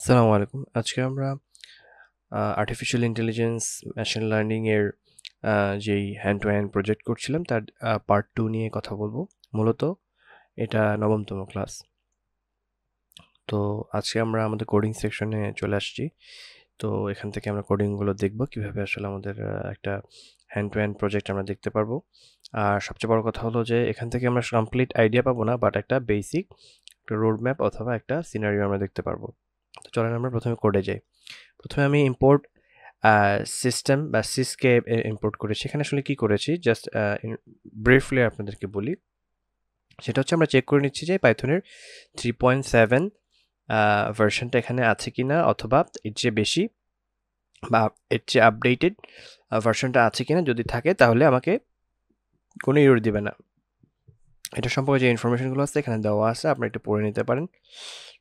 আসসালামু আলাইকুম। আজকে আমরা আর্টিফিশিয়াল ইন্টেলিজেন্স, মেশিন লার্নিং এর যেই হ্যান্ড টু হ্যান্ড প্রজেক্ট করছিলাম তার পার্ট 2 নিয়ে কথা বলবো। মূলত এটা ৯ম ক্লাস। তো আজকে আমরা আমাদের কোডিং সেকশনে চলে আসছি। তো এখান থেকে আমরা কোডিংগুলো দেখব কিভাবে আসলে আমাদের একটা হ্যান্ড টু হ্যান্ড প্রজেক্ট আমরা দেখতে পারবো। আর সবচেয়ে বড় কথা হলো যে এখান থেকে আমরা কমপ্লিট আইডিয়া পাবো না, বাট একটা বেসিক একটা রোড ম্যাপ অথবা একটা সিনারিও আমরা দেখতে পারবো। তো চলেন আমরা প্রথমে কোডে যাই। প্রথমে আমি ইম্পোর্ট সিস্টেম বা সিসকে ইম্পোর্ট করেছি। এখানে আসলে কি করেছি জাস্ট ব্রিফলি আপনাদেরকে বলি। সেটা হচ্ছে আমরা চেক করে নিচ্ছি যে পাইথনের 3.7 ভার্সনটা এখানে আছে কিনা, অথবা এর চেয়ে বেশি বা এর চেয়ে আপডেটেড ভার্সনটা আছে কিনা। যদি থাকে তাহলে আমাকে কোনো ইউর দিবে না। এটা সম্পর্কে যে ইনফরমেশনগুলো আছে এখানে দেওয়া আছে, আপনি একটু পড়ে নিতে পারেন,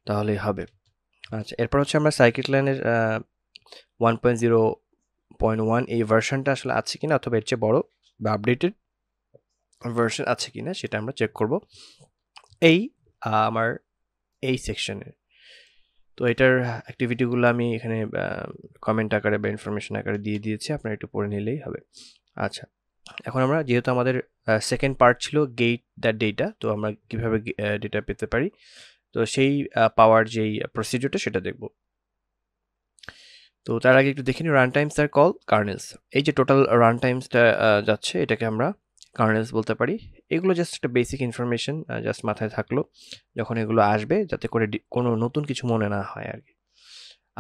তাহলেই হবে। আচ্ছা, এরপর হচ্ছে আমরা সাইকিট লাইনের 1.0.1 এই ভার্সনটা আসলে আছে কিনা, অথবা এর চেয়ে বড় বা আপডেটেড ভার্সন আছে কিনা সেটা আমরা চেক করব এই আমার এই সেকশনে। তো এটার অ্যাক্টিভিটিগুলো আমি এখানে কমেন্ট আকারে বা ইনফরমেশন আকারে দিয়ে দিয়েছি, আপনারা একটু পড়ে নিলেই হবে। আচ্ছা, এখন আমরা যেহেতু আমাদের সেকেন্ড পার্ট ছিল গেট দ্যাট ডেটা, তো আমরা কীভাবে ডেটা পেতে পারি, তো সেই পাওয়ার যেই প্রসিডিউরটা সেটা দেখব। তো তার আগে একটু দেখে নিই রান টাইমস আর কল কার্নেলস। এই যে টোটাল রান টাইমসটা যাচ্ছে, এটাকে আমরা কার্নেলস বলতে পারি। এগুলো জাস্ট একটা বেসিক ইনফরমেশন, জাস্ট মাথায় থাকলো যখন এগুলো আসবে, যাতে করে কোনো নতুন কিছু মনে না হয় আর কি।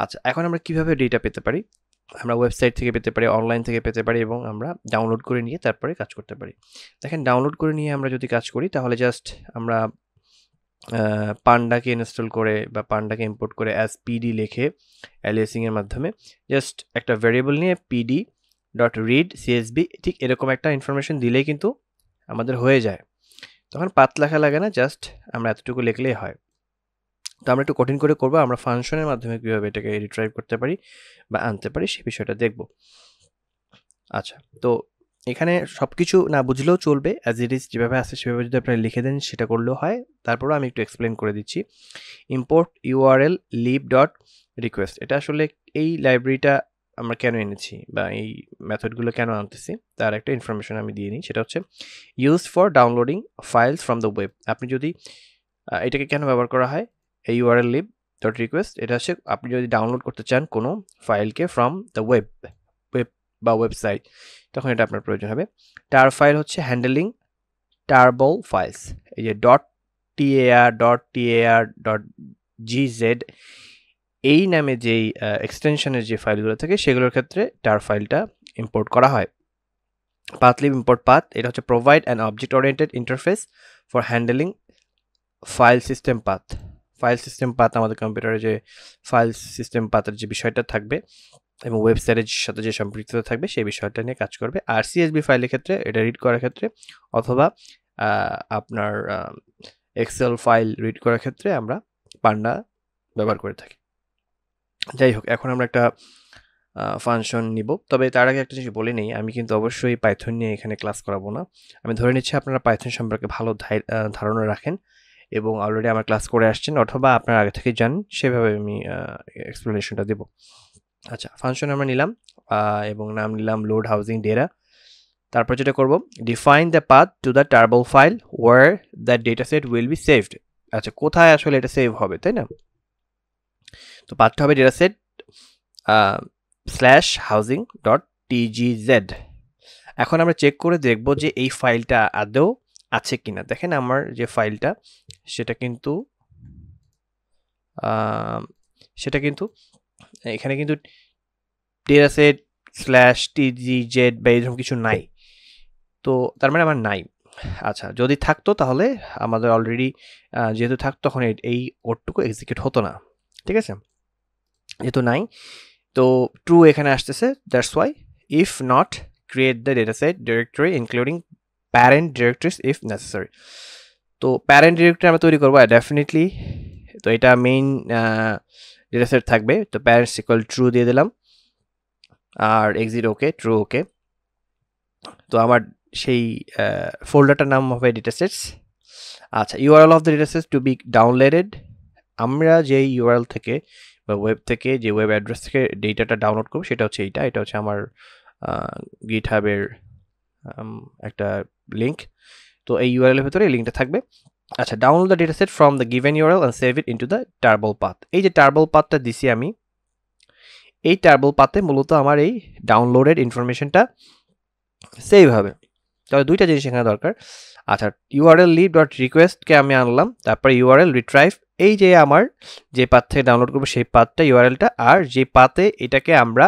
আচ্ছা, এখন আমরা কিভাবে ডেটা পেতে পারি? আমরা ওয়েবসাইট থেকে পেতে পারি, অনলাইন থেকে পেতে পারি, এবং আমরা ডাউনলোড করে নিয়ে তারপরে কাজ করতে পারি। দেখেন, ডাউনলোড করে নিয়ে আমরা যদি কাজ করি তাহলে জাস্ট আমরা পান্ডাকে ইনস্টল করে বা পান্ডাকে ইম্পোর্ট করে অ্যাজ পিডি লিখে অ্যালিয়াসিংয়ের মাধ্যমে জাস্ট একটা ভ্যারিয়েবল নিয়ে পিডি ডট রিড সিএসবি ঠিক এরকম একটা ইনফরমেশন দিলেই কিন্তু আমাদের হয়ে যায়। তখন পাত লেখা লাগে না, জাস্ট আমরা এতটুকু লিখলেই হয়। তো আমরা একটু কঠিন করে করবো, আমরা ফাংশনের মাধ্যমে কীভাবে এটাকে রিট্রাইভ করতে পারি বা আনতে পারি সেই বিষয়টা দেখব। আচ্ছা, তো এখানে সব কিছু না বুঝলেও চলবে, অ্যাজ ইট ইজ যেভাবে আছে সেভাবে যদি আপনারা লিখে দেন সেটা করলেও হয়। তারপরেও আমি একটু এক্সপ্লেন করে দিচ্ছি। Import URL lib dot request, এটা আসলে এই লাইব্রেরিটা আমরা কেন এনেছি বা এই মেথডগুলো কেন আনতেছি তার একটা ইনফরমেশন আমি দিয়ে নিই। সেটা হচ্ছে use for downloading files from the web. আপনি যদি এটাকে কেন ব্যবহার করা হয়, এই ইউআরএল লিভ ডট রিকোয়েস্ট, এটা হচ্ছে আপনি যদি ডাউনলোড করতে চান কোনো ফাইলকে ফ্রম দ্য ওয়েব বা ওয়েবসাইট, তখন এটা আপনার প্রয়োজন হবে। টার ফাইল হচ্ছে হ্যান্ডেলিং টার্বল ফাইলস। এই যে .tar.tar.gz এই নামে যেই এক্সটেনশনের যে ফাইলগুলো থাকে সেগুলোর ক্ষেত্রে টার ফাইলটা ইম্পোর্ট করা হয়। পাথলিভ ইম্পোর্ট পাথ, এটা হচ্ছে provide an object oriented interface for handling file system path. File system path আমাদের কম্পিউটারে যে ফাইল সিস্টেম পাথের যে বিষয়টা থাকবে এবং ওয়েবসাইটের সাথে যে সম্পৃক্ততা থাকবে সেই বিষয়টা নিয়ে কাজ করবে। আর সিএসবি ফাইলের ক্ষেত্রে এটা রিড করার ক্ষেত্রে, অথবা আপনার এক্সেল ফাইল রিড করার ক্ষেত্রে আমরা পান্ডা ব্যবহার করে থাকি। যাই হোক, এখন আমরা একটা ফাংশন নিব। তবে তার আগে একটা জিনিস বলে নেই, আমি কিন্তু অবশ্যই পাইথন নিয়ে এখানে ক্লাস করাবো না। আমি ধরে নিচ্ছি আপনারা পাইথন সম্পর্কে ভালো ধারণা রাখেন এবং অলরেডি আমার ক্লাস করে আসছেন, অথবা আপনারা আগে থেকে জানেন, সেভাবে আমি এক্সপ্লেনেশনটা দেব। আচ্ছা, ফাংশন আমরা নিলাম এবং নাম নিলাম লোড হাউজিং ডেটা। তারপর যেটা করব, define the path to the tarball file where the data set will be saved. আচ্ছা, কোথায় আসলে এটা সেভ হবে, তাই না? তো পাথটা হবে ডেটা সেট /housing.tgz। এখন আমরা চেক করে দেখব যে এই ফাইলটা আদৌ আছে কিনা। দেখেন, আমার যে ফাইলটা সেটা কিন্তু এখানে কিন্তু dataset/tgz বা এরকম কিছু নাই। তো তার মানে আমার নাই। আচ্ছা, যদি থাকতো তাহলে আমাদের অলরেডি যেহেতু থাকতো তখন এই কোডটুকু এক্সিকিউট হতো না, ঠিক আছে? যেহেতু নাই, তো ট্রু এখানে আসতেছে, that's why if not create the dataset directory including parent directories if necessary. তো প্যারেন্ট ডিরেক্টরি আমরা তৈরি করবো ডেফিনেটলি। তো এটা মেইন ডেটাসেট থাকবে, তো প্যারেন্টস ইকুয়াল ট্রু দিয়ে দিলাম, আর এক্সিট ওকে, ট্রু ওকে। তো আমার সেই ফোল্ডারটার নাম হবে ডেটাসেটস। আচ্ছা, URL of the datasets to be downloaded, আমরা যেই ইউআরএল থেকে বা ওয়েব থেকে যে ওয়েব অ্যাড্রেস থেকে ডেটাটা ডাউনলোড করব সেটা হচ্ছে এইটা। এটা হচ্ছে আমার GitHub-এর একটা লিঙ্ক। তো এই ইউআরএল এর ভেতরে এই লিঙ্কটা থাকবে। আচ্ছা, download the dataset from the given URL and save it into the tarball path. এই যে টার্বল পাথটা দিছি আমি, এই টার্বল পাথে মূলত আমার এই ডাউনলোডেড ইনফরমেশনটা সেভ হবে। তাহলে দুইটা জিনিস এখানে দরকার। আচ্ছা, ইউআরএল লিভ ডট রিকোয়েস্টকে আমি আনলাম, তারপরে ইউআরএল রিট্রাইভ, এই যে আমার যে পাথ থেকে ডাউনলোড করবো সেই পাথটা ইউআরএলটা, আর যে পাথে এটাকে আমরা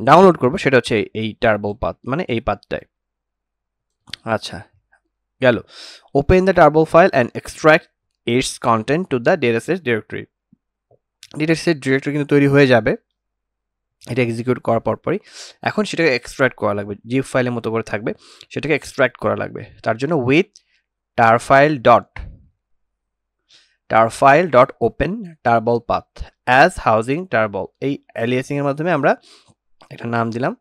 ডাউনলোড করবো সেটা হচ্ছে এই টার্বল পাথ, মানে এই পাথটায়। আচ্ছা, গেল। Open the tarball file and extract its content to the dataset directory. Dataset directory কিন্তু তৈরি হয়ে যাবে এটা এক্সিকিউট করার পরপরই। এখন সেটাকে এক্সট্রাক্ট করা লাগবে, জিপ ফাইলের মতো করে থাকবে, সেটাকে এক্সট্রাক্ট করা লাগবে। তার জন্য with tarfile dot open tarball path as housing tarball, এই অ্যালিয়াসিং এর মাধ্যমে আমরা একটা নাম দিলাম।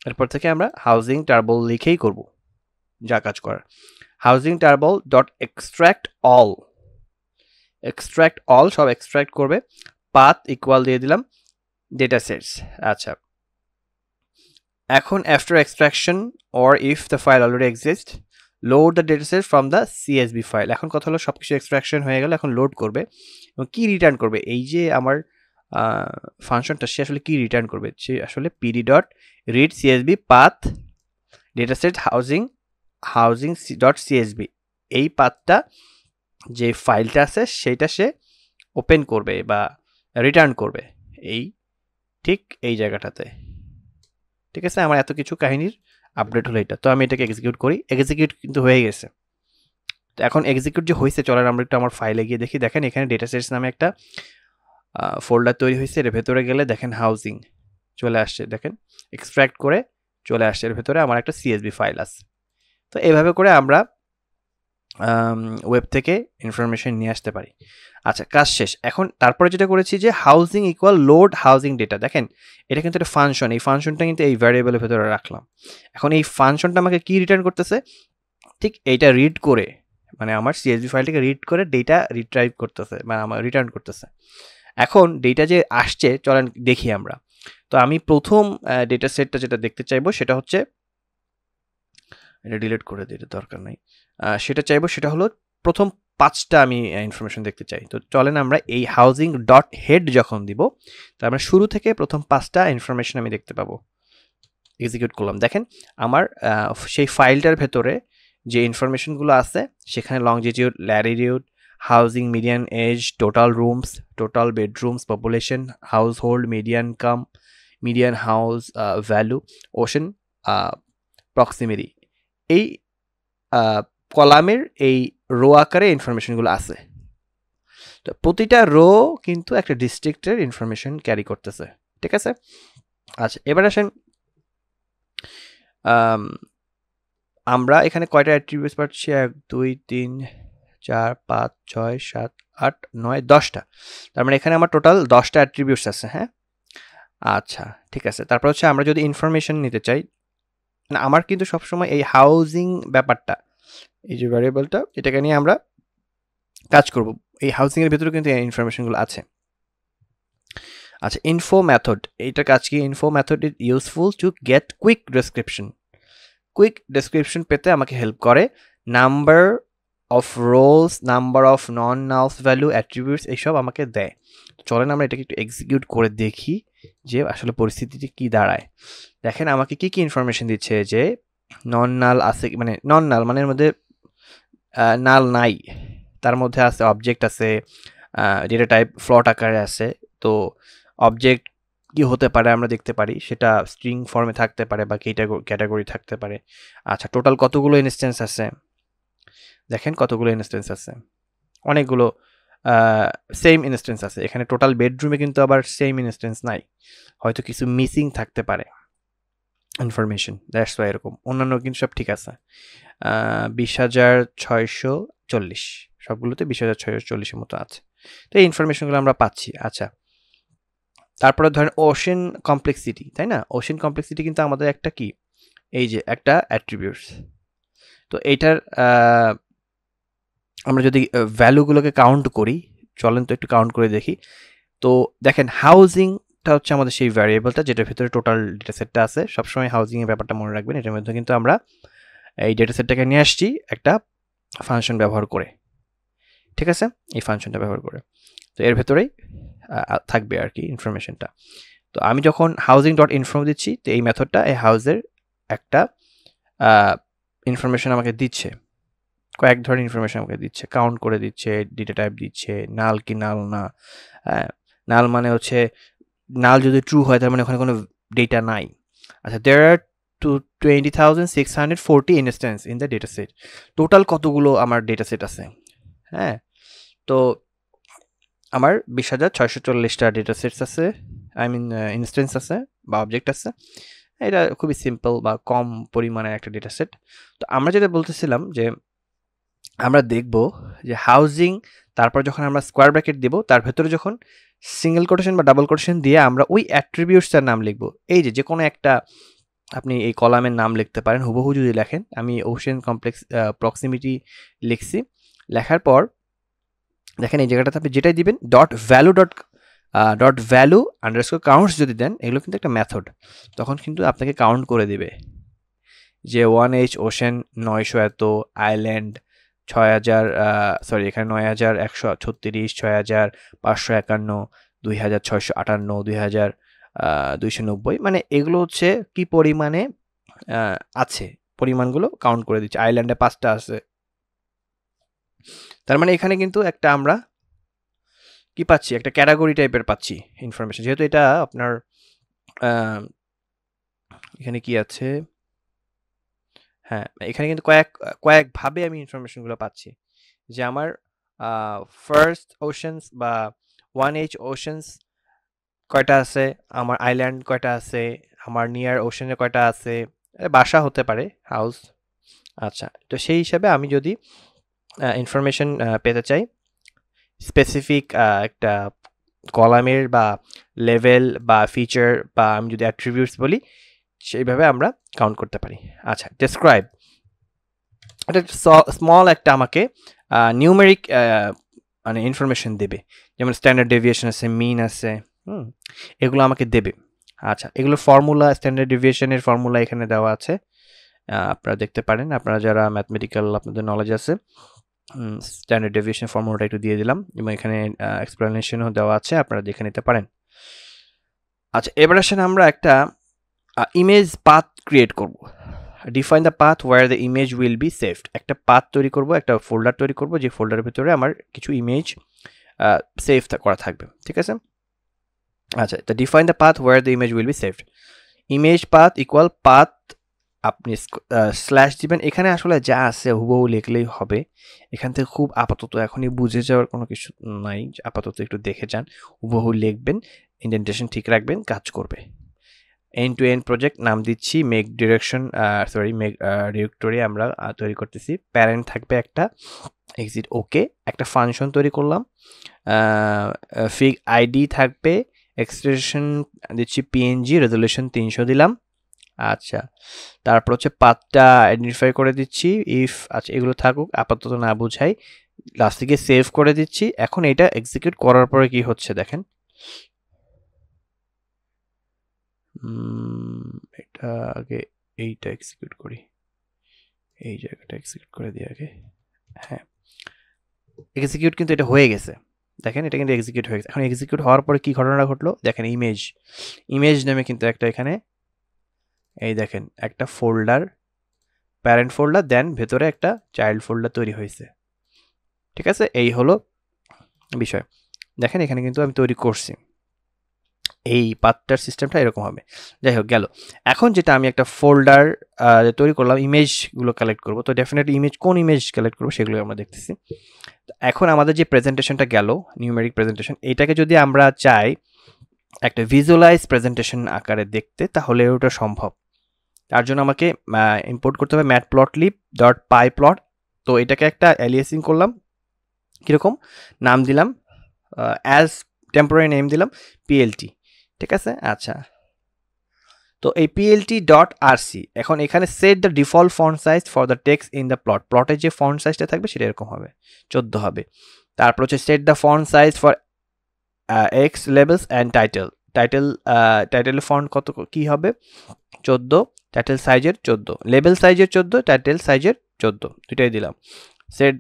এরপর থেকে আমরা হাউজিং টার্বল লিখেই করব যা কাজ করার। হাউজিং টার্বল ডট এক্সট্রাক্ট অল সব এক্সট্রাক্ট করবে। পাথ ইকুয়াল দিয়ে দিলাম ডেটাসেটস। আচ্ছা, এখন after extraction or if the file already exist load the dataset from the CSB file. এখন কথা হলো সব কিছু এক্সট্রাকশন হয়ে গেল, এখন লোড করবে এবং কি রিটার্ন করবে, এই যে আমার ফাংশনটা সে আসলে কি রিটার্ন করবে, সে আসলে PD dot read CSB path dataset housing dot CSB, এই পাথটা যে ফাইলটা আছে সেইটা সে ওপেন করবে বা রিটার্ন করবে এই ঠিক এই জায়গাটাতে। ঠিক আছে, আমার এত কিছু কাহিনীর আপডেট হলো এটা। তো আমি এটাকে এক্সিকিউট করি, এক্সিকিউট কিন্তু হয়ে গেছে। তো এখন এক্সিকিউট যে হয়েছে, চলেন আমরা একটু আমার ফাইলে গিয়ে দেখি। দেখেন এখানে ডেটাসেটস নামে একটা ফোল্ডার তৈরি হয়েছে, এর ভেতরে গেলে দেখেন হাউজিং চলে আসছে, দেখেন এক্সট্রাক্ট করে চলে আসছে, এর ভেতরে আমার একটা সিএসবি ফাইল আছে। তো এইভাবে করে আমরা ওয়েব থেকে ইনফরমেশন নিয়ে আসতে পারি। আচ্ছা, কাজ শেষ। এখন তারপরে যেটা করেছি যে housing equal load housing data, দেখেন এটা কিন্তু একটা ফাংশন, এই ফাংশনটা কিন্তু এই ভ্যারিয়েবলের ভেতরে রাখলাম। এখন এই ফাংশনটা আমাকে কি রিটার্ন করতেছে, ঠিক এইটা রিড করে, মানে আমার সিএসভি ফাইলটাকে রিড করে ডেটা রিট্রাইভ করতেছে, মানে আমার রিটার্ন করতেছে। এখন ডেটা যে আসছে চলেন দেখি আমরা। তো আমি প্রথম ডেটা সেটটা যেটা দেখতে চাইবো সেটা হচ্ছে, এটা ডিলিট করে দিই, এটা দরকার নাই। সেটা চাইবো, সেটা হলো প্রথম 5টা আমি ইনফরমেশন দেখতে চাই। তো চলেন আমরা এই হাউজিং ডট হেড যখন দিব, তার মানে শুরু থেকে প্রথম 5টা ইনফরমেশন আমি দেখতে পাবো। এক্সিকিউট করলাম, দেখেন আমার সেই ফাইলটার ভেতরে যে ইনফরমেশনগুলো আছে সেখানে longitude, latitude, housing median age, total rooms, total bedrooms, population, household, median house value, ocean, proximity, এই কলামের এই রো আকারে ইনফরমেশনগুলো আছে। তো প্রতিটা রো কিন্তু একটা ডিস্ট্রিক্টের ইনফরমেশন ক্যারি করতেছে। ঠিক আছে, আচ্ছা এবার আসেন আমরা এখানে কয়টা অ্যাট্রিবিউটস পাচ্ছি, 1 2 3 4 5 6 7 8 9 10টা। তার মানে এখানে আমার টোটাল 10টা অ্যাট্রিবিউটস আছে। হ্যাঁ, আচ্ছা ঠিক আছে। তারপর হচ্ছে আমরা যদি ইনফরমেশন নিতে চাই, না আমার কিন্তু সবসময় এই হাউজিং ব্যাপারটা, এই যে ভ্যারিয়েবলটা, এটাকে নিয়ে আমরা কাজ করব। এই হাউজিং এর ভিতরে কিন্তু এই ইনফরমেশনগুলো আছে। আচ্ছা, ইনফো মেথড, এইটার কাজ কি? Info method is useful to get quick description পেতে আমাকে হেল্প করে। Number of rolls, number of non nulls value, attributes, এইসব আমাকে দেয়। চলেন আমরা এটাকে একটু এক্সিকিউট করে দেখি যে আসলে পরিস্থিতিটি কি দাঁড়ায়। দেখেন আমাকে কি কি ইনফরমেশন দিচ্ছে, যে নন নাল আছে, মানে নন নাল মানে এর মধ্যে নাল নাই, তার মধ্যে আছে অবজেক্ট আছে, ডেটা টাইপ ফ্লট আকারে আছে। তো অবজেক্ট কি হতে পারে আমরা দেখতে পারি, সেটা স্ট্রিং ফর্মে থাকতে পারে বা ক্যাটাগরি থাকতে পারে। আচ্ছা, টোটাল কতগুলো ইনস্ট্যান্স আছে, দেখেন কতগুলো ইনস্ট্যান্স আছে, অনেকগুলো সেম ইনস্ট্যান্স আছে। এখানে টোটাল বেডরুমে কিন্তু আবার সেম ইনস্ট্যান্স নাই, হয়তো কিছু মিসিং থাকতে পারে ইনফরমেশন, দ্যাটস ওয়াই এরকম। অন্যান্য কিন্তু সব ঠিক আছে। 20,640 সবগুলোতে 20,640-এর মতো আছে। তো এই ইনফরমেশনগুলো আমরা পাচ্ছি। আচ্ছা, তারপরে ধরেন ওশেন কমপ্লেক্সিটি, তাই না? ওশেন কমপ্লেক্সিটি কিন্তু আমাদের একটা কি, এই যে একটা অ্যাট্রিবিউটস। তো এইটার আমরা যদি ভ্যালুগুলোকে কাউন্ট করি, চলেন তো একটু কাউন্ট করে দেখি। তো দেখেন হাউজিংটা হচ্ছে আমাদের সেই ভ্যারিয়েবলটা যেটার ভিতরে টোটাল ডেটা সেটটা আছে। সবসময় হাউজিংয়ের ব্যাপারটা মনে রাখবেন। এটার মধ্যে কিন্তু আমরা এই ডেটা সেটটাকে নিয়ে আসছি একটা ফাংশন ব্যবহার করে, ঠিক আছে, এই ফাংশনটা ব্যবহার করে। তো এর ভেতরেই থাকবে আর কি ইনফরমেশনটা। তো আমি যখন হাউজিং ডট ইনফর্ম দিচ্ছি, তো এই মেথডটা এই হাউসের একটা ইনফরমেশন আমাকে দিচ্ছে, কয়েক ধরনের ইনফরমেশন আমাকে দিচ্ছে, কাউন্ট করে দিচ্ছে, ডেটা টাইপ দিচ্ছে, নাল কি নাল না। নাল মানে হচ্ছে নাল যদি ট্রু হয় তার মানে ওখানে কোনো ডেটা নাই। আচ্ছা, there are 20,640 instance in the data set. Total কতগুলো আমার ডেটা সেট আছে? হ্যাঁ, তো আমার 20,640টা ডেটা সেটস আছে, আই মিন ইনস্ট্যান্স আছে বা অবজেক্ট আছে। এটা খুবই সিম্পল বা কম পরিমাণের একটা ডেটা সেট। তো আমরা যেটা বলতেছিলাম যে আমরা দেখব যে হাউজিং, তারপর যখন আমরা স্কোয়ার ব্র্যাকেট দিব তার ভেতরে যখন সিঙ্গেল কোটেশন বা ডাবল কোটেশন দিয়ে আমরা ওই অ্যাট্রিবিউটসটার নাম লিখব। এই যে কোনো একটা আপনি এই কলামের নাম লিখতে পারেন, হুবহু যদি লেখেন। আমি ওশেন কমপ্লেক্স প্রক্সিমিটি লিখছি, লেখার পর দেখেন এই জায়গাটাতে আপনি যেটাই দিবেন ডট ভ্যালু আন্ডারস্কোর কাউন্টস যদি দেন, এগুলো কিন্তু একটা মেথড, তখন কিন্তু আপনাকে কাউন্ট করে দিবে যে 1H ওশেন 900 এত, আইল্যান্ড 6000, সরি এখানে 9136, 6551, 2658, 2290, মানে এগুলো হচ্ছে কি পরিমাণে আছে, পরিমাণগুলো কাউন্ট করে দিচ্ছে। আইল্যান্ডে 5টা আছে, তার মানে এখানে কিন্তু একটা আমরা কি পাচ্ছি, একটা ক্যাটাগরি টাইপের পাচ্ছি ইনফরমেশন। যেহেতু এটা আপনার এখানে কি আছে, হ্যাঁ এখানে কিন্তু কয়েকভাবে আমি ইনফরমেশনগুলো পাচ্ছি, যে আমার ফার্স্ট ওশেনস বা 1H ওশেনস কয়টা আছে, আমার আইল্যান্ড কয়টা আছে, আমার নিয়ার ওশেনে কয়টা আছে, বাসা হতে পারে, হাউস। আচ্ছা, তো সেই হিসাবে আমি যদি ইনফরমেশন পেতে চাই স্পেসিফিক একটা কলামের বা লেভেল বা ফিচার বা আমি যদি অ্যাট্রিবিউটস বলি, সেইভাবে আমরা কাউন্ট করতে পারি। আচ্ছা, ডেসক্রাইব, এটা স্মল একটা আমাকে নিউমেরিক মানে ইনফরমেশন দেবে, যেমন স্ট্যান্ডার্ড ডেভিয়েশন আছে, মিন আছে, এগুলো আমাকে দেবে। আচ্ছা, এগুলো ফর্মুলা, স্ট্যান্ডার্ড ডেভিয়েশনের ফর্মুলা এখানে দেওয়া আছে, আপনারা দেখতে পারেন, আপনারা যারা ম্যাথমেটিক্যাল আপনাদের নলেজ আছে। স্ট্যান্ডার্ড ডেভিয়েশন ফর্মুলাটা একটু দিয়ে দিলাম এবং এখানে এক্সপ্লেনেশনও দেওয়া আছে, আপনারা দেখে নিতে পারেন। আচ্ছা, এবার আসেন আমরা একটা ইমেজ পাথ ক্রিয়েট করব। Define the path where the image will be saved. একটা পাথ তৈরি করব, একটা ফোল্ডার তৈরি করব, যে ফোল্ডারের ভিতরে আমার কিছু ইমেজ সেভ করা থাকবে, ঠিক আছে। আচ্ছা, তো define the path where the image will be saved. Image path equal path, আপনি স্ল্যাশ দিবেন, এখানে আসলে যা আছে হুবহু লিখলেই হবে। এখান থেকে খুব আপাতত এখনই বুঝে যাওয়ার কোনো কিছু নাই, আপাতত একটু দেখে যান, হুবহু লিখবেন, ইন্ডেন্টেশন ঠিক রাখবেন, কাজ করবে। এন্ড টু এন্ড প্রজেক্ট নাম দিচ্ছি মেক ডিরেক্টরি আমরা তৈরি করতেছি। প্যারেন্ট থাকবে একটা, এক্সিট ওকে, একটা ফাংশন তৈরি করলাম, ফিগ আইডি থাকবে, এক্সটেনশন দিচ্ছি পিএনজি, রেজলিউশন 300 দিলাম। আচ্ছা, তারপর হচ্ছে পাথটা আইডেন্টিফাই করে দিচ্ছি, ইফ, আচ্ছা এগুলো থাকুক, আপাতত না বুঝাই, লাস্ট থেকে সেভ করে দিচ্ছি। এখন এটা এক্সিকিউট করার পরে কি হচ্ছে দেখেন, এটা আগে এইটা এক্সিকিউট করি, এই জায়গাটা এক্সিকিউট করে দিই আগে। হ্যাঁ, এক্সিকিউট কিন্তু এটা হয়ে গেছে, দেখেন এটা কিন্তু এক্সিকিউট হয়ে গেছে। এখন এক্সিকিউট হওয়ার পরে কি ঘটনা ঘটলো দেখেন, ইমেজ নামে কিন্তু একটা এখানে এই দেখেন একটা ফোল্ডার, প্যারেন্ট ফোল্ডার, দেন ভেতরে একটা চাইল্ড ফোল্ডার তৈরি হয়েছে, ঠিক আছে। এই হলো বিষয়, দেখেন এখানে কিন্তু আমি তৈরি করছি, এই পাথটার সিস্টেমটা এরকম হবে। যাই হোক, গেল। এখন যেটা আমি একটা ফোল্ডার তৈরি করলাম, ইমেজগুলো কালেক্ট করব, তো ডেফিনেটলি কোন ইমেজ কালেক্ট করবো সেগুলো আমরা দেখতেছি। এখন আমাদের যে প্রেজেন্টেশনটা গেল, নিউমেরিক প্রেজেন্টেশন, এটাকে যদি আমরা চাই একটা ভিজুয়ালাইজ প্রেজেন্টেশন আকারে দেখতে, তাহলে ওটা সম্ভব। তার জন্য আমাকে ইম্পোর্ট করতে হবে matplotlib.pyplot। তো এটাকে একটা অ্যালিয়াসিং করলাম, কীরকম নাম দিলাম, অ্যাজ টেম্পোরারি নেম দিলাম PLT, ঠিক আছে। আচ্ছা, তো এই PLT.rc, এখন এখানে set the default font size for the text in the plot, প্লটের যে ফন্ট সাইজটা থাকবে সেটা এরকম হবে, 14 হবে। তারপর হচ্ছে set the font size for x labels and title font কত কি হবে 14, টাইটেল সাইজের 14, লেবেল সাইজের 14, টাইটেল সাইজের 14, দুটাই দিলাম। Set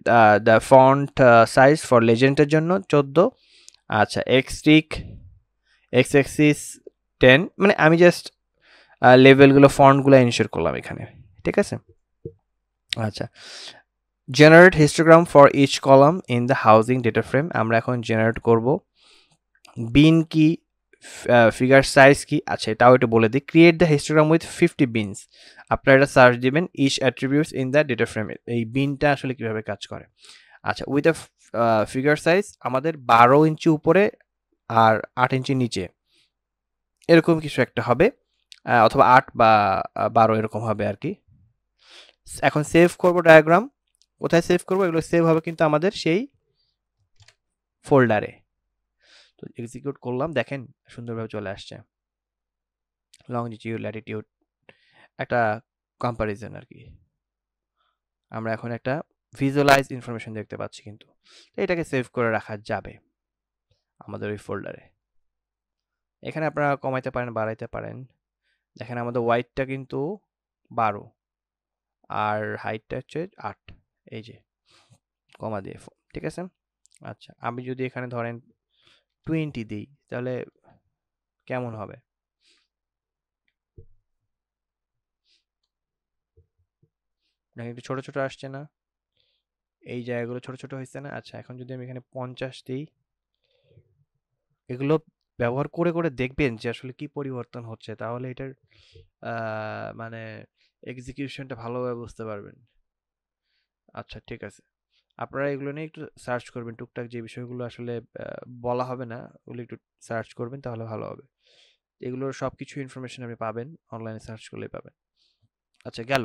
the font size for লেজেন্ডের জন্য 14। আচ্ছা এক্স অ্যাক্সিস 10, মানে আমি জাস্ট লেভেলগুলো ফন্টগুলো ইনশিওর করলাম এখানে, ঠিক আছে। আচ্ছা, generate histogram for each column in the housing data frame, আমরা এখন জেনারেট করব। বিন কি, ফিগার সাইজ কি, আচ্ছা এটাও একটু বলে দিই। Create the histogram with 50 bins, আপনারা এটা সার্চ দিবেন each attributes in the data frame, এই বিনটা আসলে কিভাবে কাজ করে। আচ্ছা, উইথ আ ফিগার সাইজ আমাদের 12 ইঞ্চি উপরে আর 8 ইঞ্চি নিচে, এরকম কিছু একটা হবে, অথবা 8 বা 12 এরকম হবে আর কি। এখন সেভ করব ডায়াগ্রাম, কোথায় সেভ করব, এগুলো সেভ হবে কিন্তু আমাদের সেই ফোল্ডারে। তো এক্সিকিউট করলাম, দেখেন সুন্দরভাবে চলে আসছে। লংজিটিউড, ল্যাটিটিউড, একটা কম্পারিজন আর কি। আমরা এখন একটা ভিজুয়ালাইজ ইনফরমেশন দেখতে পাচ্ছি, কিন্তু এটাকে সেভ করে রাখা যাবে আমাদের ওই ফোল্ডারে। এখানে আপনারা কমাইতে পারেন, বাড়াইতে পারেন। দেখেন আমাদের ওয়াইডটা কিন্তু 12 আর হাইটটা হচ্ছে 8, এই যে কমা দিয়ে, ঠিক আছে। আচ্ছা, আমি যদি এখানে ধরেন 20 দিই তাহলে কেমন হবে? নাকি একটু ছোট ছোট আসছে না? এই জায়গাগুলো ছোট ছোট হয়েছে না? আচ্ছা, এখন যদি আমি এখানে 50 দিই, এগুলো ব্যবহার করে করে দেখবেন যে আসলে কি পরিবর্তন হচ্ছে, তাহলে এটার মানে এক্সিকিউশনটা ভালোভাবে বুঝতে পারবেন। আচ্ছা ঠিক আছে, আপনারা এগুলো নিয়ে একটু সার্চ করবেন, টুকটাক যে বিষয়গুলো আসলে বলা হবে না ওগুলো একটু সার্চ করবেন, তাহলে ভালো হবে। এগুলোর সব কিছু ইনফরমেশন আপনি পাবেন, অনলাইনে সার্চ করলেই পাবেন। আচ্ছা গেল।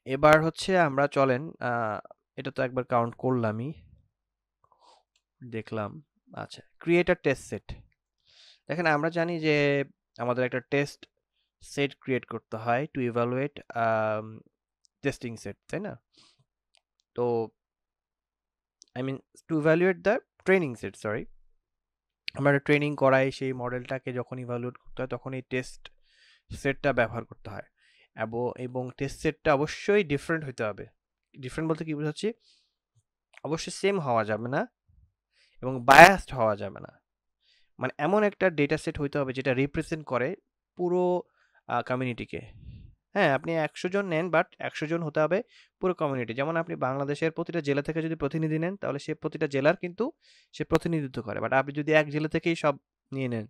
এবার হচ্ছে আমরা চলেন, এটা তো একবার কাউন্ট করলামই, দেখলাম। আচ্ছা, ক্রিয়েট আ টেস্ট সেট। দেখেন আমরা জানি যে আমাদের একটা টেস্ট সেট ক্রিয়েট করতে হয় টু ইভালুয়েট টেস্টিং সেট, তাই না? তো I mean to evaluate the training set, sorry, আমরা ট্রেনিং করাই সেই মডেলটাকে যখন ইভালুয়েট করতে হয় তখন এই টেস্ট সেটটা ব্যবহার করতে হয়, এবং টেস্ট সেটটা অবশ্যই ডিফারেন্ট হতে হবে। ডিফারেন্ট বলতে কি বোঝাচ্ছি, অবশ্যই সেম হওয়া যাবে না এবং বায়াসড হওয়া যাবে না। মানে এমন একটা ডেটা সেট হইতে হবে যেটা রিপ্রেজেন্ট করে পুরো কমিউনিটিকে। হ্যাঁ, আপনি 100 জন নেন, বাট 100 জন হতে হবে পুরো কমিউনিটি। যেমন আপনি বাংলাদেশের প্রতিটা জেলা থেকে যদি প্রতিনিধি নেন, তাহলে সে প্রতিটা জেলার কিন্তু সে প্রতিনিধিত্ব করে। বাট আপনি যদি এক জেলা থেকেই সব নিয়ে নেন,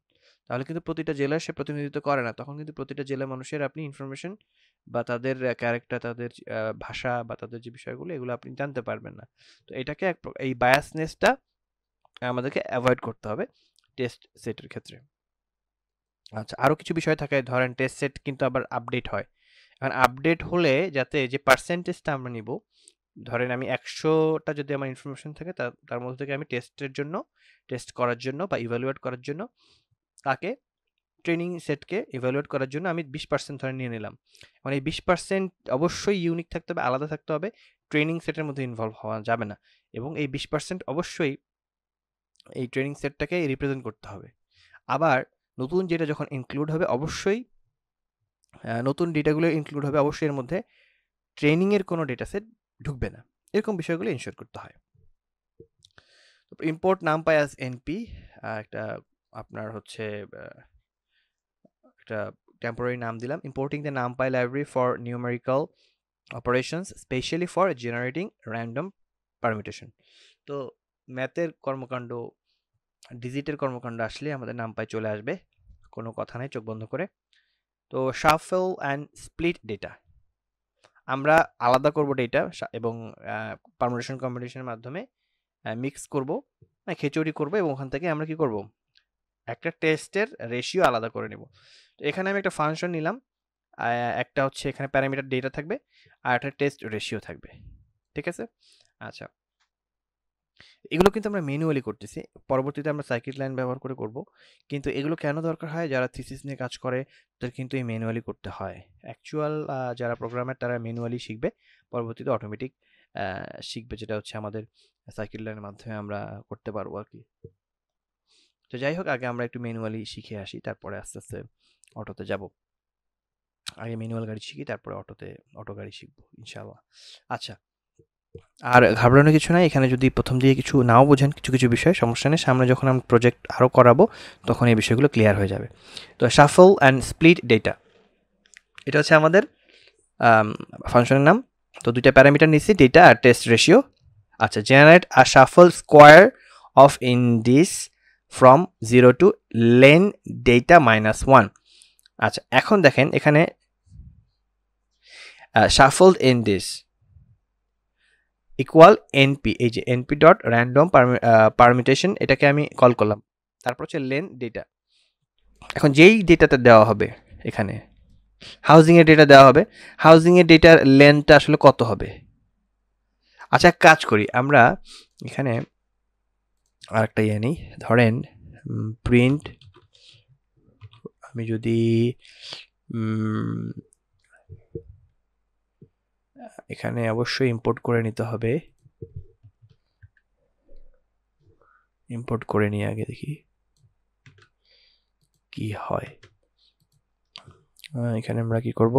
তাহলে কিন্তু প্রতিটা জেলার সে প্রতিনিধিত্ব করে না। তখন কিন্তু প্রতিটা জেলার মানুষের আপনি ইনফরমেশন বা তাদের ক্যারেক্টার, তাদের ভাষা বা তাদের যে বিষয়গুলো, এগুলো আপনি জানতে পারবেন না। তো এটাকে এই বায়াসনেসটা আমাদেরকে অ্যাভয়েড করতে হবে টেস্ট সেটের ক্ষেত্রে। আচ্ছা, আরও কিছু বিষয় থাকে, ধরেন টেস্ট সেট কিন্তু আবার আপডেট হয়। এখন আপডেট হলে যাতে যে পার্সেন্টেজটা আমরা নিব, ধরেন আমি 100টা যদি আমার ইনফরমেশন থাকে, তার মধ্যে থেকে আমি টেস্ট করার জন্য বা ইভ্যালুয়েট করার জন্য তাকে ট্রেনিং সেটকে ইভ্যালুয়েট করার জন্য আমি 20% ধরে নিয়ে নিলাম। মানে এই 20% অবশ্যই ইউনিক থাকতে হবে, আলাদা থাকতে হবে, ট্রেনিং সেটের মধ্যে ইনভলভ হওয়া যাবে না। এবং এই 20% অবশ্যই এই ট্রেনিং সেটটাকে রিপ্রেজেন্ট করতে হবে। আবার নতুন যেটা যখন ইনক্লুড হবে, অবশ্যই নতুন ডেটাগুলো ইনক্লুড হবে, অবশ্যই এর মধ্যে ট্রেনিংয়ের কোনো ডেটা সেট ঢুকবে না। এরকম বিষয়গুলো ইনশিওর করতে হয়। ইম্পোর্ট নামপাই অ্যাজ এনপি, একটা আপনার হচ্ছে একটা টেম্পোরারি নাম দিলাম। Importing the NumPy library for numerical operations specially for generating random permutation. তো ম্যাথের কর্মকাণ্ড, ডিজিটের কর্মকাণ্ড আসলে আমাদের নামপাই চলে আসবে, কোনো কথা নাই, চোখ বন্ধ করে। তো শাফল অ্যান্ড স্প্লিট ডেটা, আমরা আলাদা করব ডেটা এবং পারমুটেশন কম্বিনেশনের মাধ্যমে মিক্স করব, খিচুড়ি করব, এবং ওখান থেকে আমরা কি করব, একটা টেস্টের রেশিও আলাদা করে নেব। তো এখানে আমি একটা ফাংশন নিলাম, একটা হচ্ছে এখানে প্যারামিটার ডেটা থাকবে আর একটা টেস্ট রেশিও থাকবে, ঠিক আছে। আচ্ছা, এগুলো কিন্তু আমরা ম্যানুয়ালি করতেছি, পরবর্তীতে আমরা সাইকিট লাইন ব্যবহার করে করব। কিন্তু এগুলো কেন দরকার হয়, যারা থিসিস নিয়ে কাজ করে তাদের কিন্তু এই ম্যানুয়ালি করতে হয়। অ্যাকচুয়াল যারা প্রোগ্রামার তারা ম্যানুয়ালি শিখবে, পরবর্তীতে অটোমেটিক শিখবে, যেটা হচ্ছে আমাদের সাইকেল লাইনের মাধ্যমে আমরা করতে পারবো আর কি। তো যাই হোক, আগে আমরা একটু ম্যানুয়ালি শিখে আসি, তারপরে আস্তে আস্তে অটোতে যাব। আগে ম্যানুয়াল গাড়ি শিখি, তারপরে অটো গাড়ি শিখবো ইনশাআল্লাহ। আচ্ছা, আর ঘাবড়ানোর কিছু নাই। এখানে যদি প্রথম দিকে কিছু নাও বোঝেন, কিছু কিছু বিষয় সমস্যা নেই, সামনে যখন আমি প্রজেক্ট আরও করাবো তখন এই বিষয়গুলো ক্লিয়ার হয়ে যাবে। তো শাফল অ্যান্ড স্প্লিট ডেটা, এটা হচ্ছে আমাদের ফাংশনের নাম। তো দুইটা প্যারামিটার নিচ্ছি, ডেটা আর টেস্ট রেশিও। আচ্ছা, generate a shuffle square of indices from 0 to len data -1। আচ্ছা, এখন দেখেন এখানে শাফলড ইন্ডিস ইকুয়াল এনপি, এই যে এনপি ডট র্যান্ডম পারমিটেশন, এটাকে আমি কল করলাম। তারপর হচ্ছে লেন ডেটা। এখন যেই ডেটাটা দেওয়া হবে, এখানে হাউজিংয়ের ডেটা দেওয়া হবে, হাউজিংয়ের ডেটার লেনটা আসলে কত হবে? আচ্ছা, কাজ করি আমরা এখানে আরেকটা ইয়ে নিই, ধরেন প্রিন্ট, আমি যদি এখানে অবশ্যই ইম্পোর্ট করে নিতে হবে, ইম্পোর্ট করে নিয়ে আগে দেখি কি হয়। এখানে আমরা কি করব,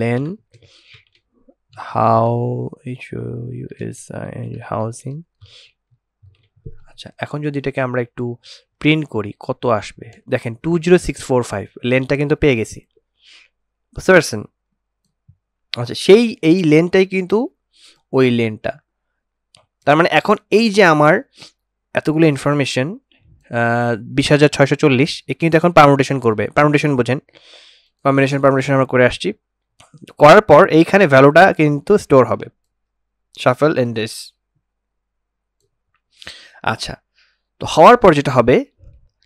লেন হাউজিং। আচ্ছা, এখন যদি এটাকে আমরা একটু প্রিন্ট করি, কত আসবে দেখেন, 20645, লেনটা কিন্তু পেয়ে গেছি, বুঝতে পারছেন? আচ্ছা, এই লেনটাই কিন্তু ওই লেনটা। তার মানে এখন এই যে আমার এতগুলো ইনফরমেশন 20,640, এ কিন্তু এখন পারমুটেশন করবে। পারমুটেশন বোঝেন, পারমুটেশন আমরা করে আসছি। করার পর এইখানে ভ্যালুটা কিন্তু স্টোর হবে, শাফল ইন্ডেক্স। আচ্ছা, তো হওয়ার পর যেটা হবে,